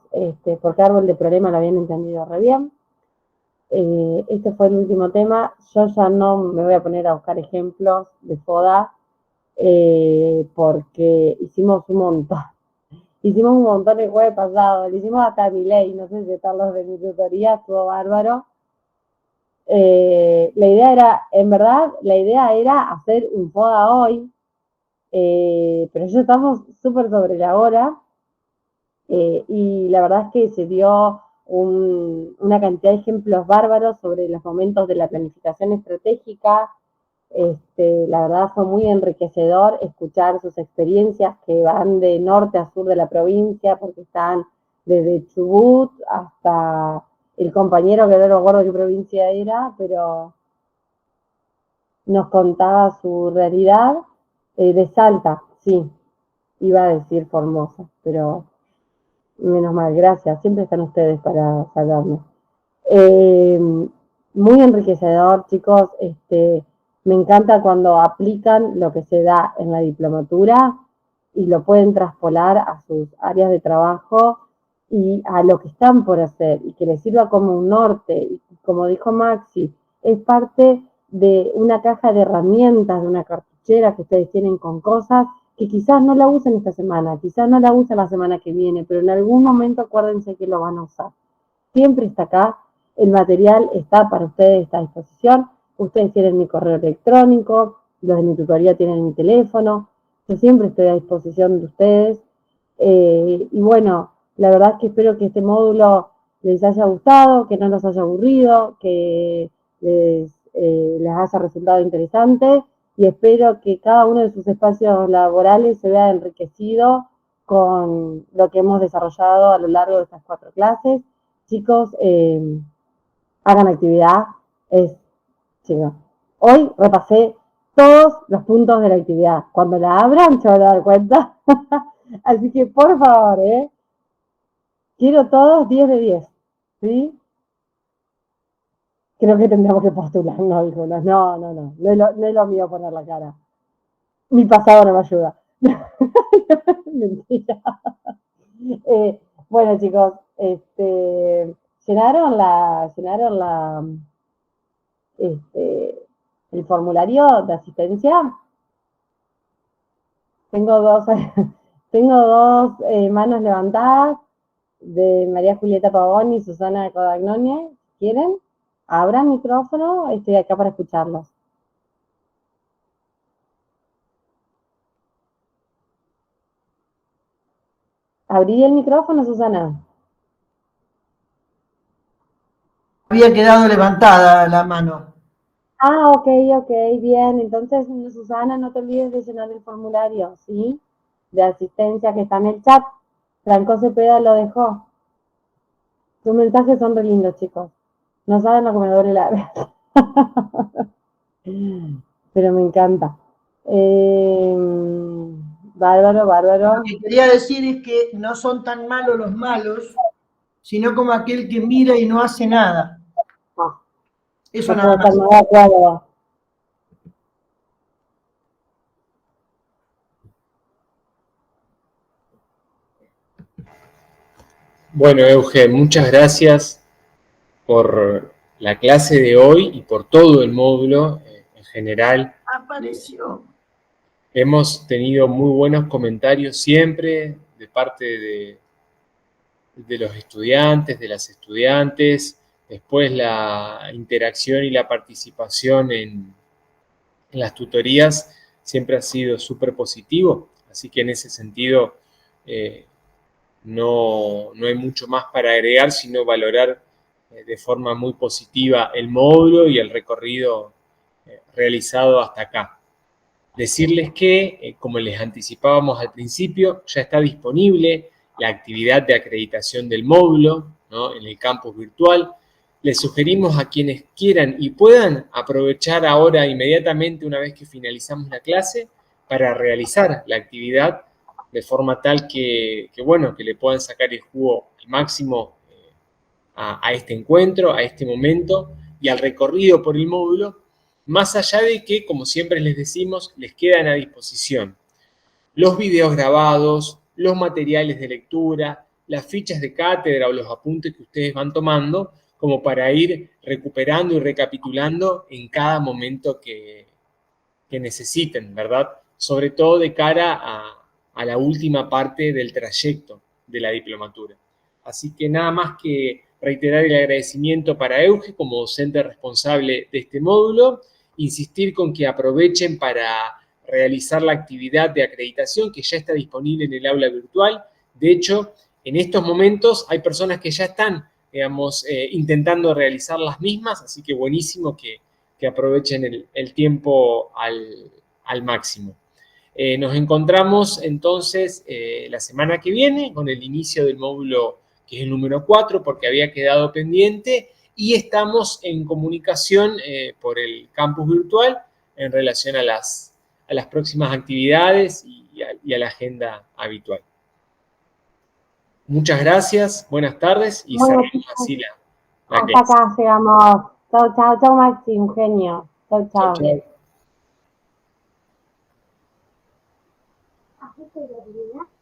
porque árbol de problema lo habían entendido re bien. Este fue el último tema. Yo ya no me voy a poner a buscar ejemplos de FODA, porque hicimos un montón. Hicimos un montón el jueves pasado, le hicimos hasta a Milei, no sé si están los de mi tutoría, estuvo bárbaro. La idea era, en verdad, la idea era hacer un FODA hoy, pero ya estamos súper sobre la hora, y la verdad es que se dio una cantidad de ejemplos bárbaros sobre los momentos de la planificación estratégica. La verdad fue muy enriquecedor escuchar sus experiencias que van de norte a sur de la provincia, porque están desde Chubut hasta el compañero que no me acuerdo qué provincia era, pero nos contaba su realidad, de Salta, sí, iba a decir Formosa, pero menos mal, gracias, siempre están ustedes para saludarme. Muy enriquecedor, chicos. Me encanta cuando aplican lo que se da en la diplomatura y lo pueden traspolar a sus áreas de trabajo y a lo que están por hacer, y que les sirva como un norte. Y como dijo Maxi, es parte de una caja de herramientas, de una cartuchera que ustedes tienen con cosas que quizás no la usen esta semana, quizás no la usen la semana que viene, pero en algún momento acuérdense que lo van a usar. Siempre está acá, el material está para ustedes, está a disposición. Ustedes tienen mi correo electrónico, los de mi tutoría tienen mi teléfono, yo siempre estoy a disposición de ustedes. Y bueno, la verdad es que espero que este módulo les haya gustado, que no los haya aburrido, que les haya resultado interesante, y espero que cada uno de sus espacios laborales se vea enriquecido con lo que hemos desarrollado a lo largo de estas 4 clases. Chicos, hagan actividad. Chicos, hoy repasé todos los puntos de la actividad. Cuando la abran se van a dar cuenta. Así que, por favor, quiero todos 10 de 10. ¿Sí? Creo que tendríamos que postularnos, algunos. No es lo mío poner la cara. Mi pasado no me ayuda. Mentira. Bueno, chicos, llenaron el formulario de asistencia. Tengo dos manos levantadas, de María Julieta Pavón y Susana Codagnone. ¿Quieren? Abran micrófono, estoy acá para escucharlos. ¿Abrí el micrófono, Susana? Había quedado levantada la mano. Ah, ok, bien. Entonces, Susana, no te olvides de llenar el formulario, ¿sí? De asistencia que está en el chat. Franco Cepeda lo dejó. Sus mensajes son re lindos, chicos. No saben lo que me duele la cabeza. Pero me encanta. Bárbaro. Lo que quería decir es que no son tan malos los malos, sino como aquel que mira y no hace nada. Eso nada más. Bueno, Euge, muchas gracias por la clase de hoy y por todo el módulo en general. Apareció. Hemos tenido muy buenos comentarios siempre de parte de los estudiantes, de las estudiantes. Después la interacción y la participación en las tutorías siempre ha sido súper positivo. Así que en ese sentido no hay mucho más para agregar, sino valorar de forma muy positiva el módulo y el recorrido realizado hasta acá. Decirles que, como les anticipábamos al principio, ya está disponible la actividad de acreditación del módulo, ¿no?, en el campus virtual. Les sugerimos a quienes quieran y puedan aprovechar ahora inmediatamente, una vez que finalizamos la clase, para realizar la actividad de forma tal que le puedan sacar el jugo al máximo a este encuentro, a este momento y al recorrido por el módulo, más allá de que, como siempre les decimos, les quedan a disposición los videos grabados, los materiales de lectura, las fichas de cátedra o los apuntes que ustedes van tomando, como para ir recuperando y recapitulando en cada momento que necesiten, ¿verdad? sobre todo de cara a la última parte del trayecto de la diplomatura. Así que nada más que reiterar el agradecimiento para Euge como docente responsable de este módulo, insistir con que aprovechen para realizar la actividad de acreditación que ya está disponible en el aula virtual. De hecho, en estos momentos hay personas que ya están, digamos, intentando realizar las mismas, así que buenísimo que aprovechen el tiempo al máximo. Nos encontramos entonces la semana que viene con el inicio del módulo que es el número 4, porque había quedado pendiente, y estamos en comunicación por el campus virtual en relación a las próximas actividades y a la agenda habitual. Muchas gracias, buenas tardes y Bueno, cerramos así la hasta clase. acá llegamos. Chau, chau, chau, Maxi, un genio. Chau, chau. Chau, chau.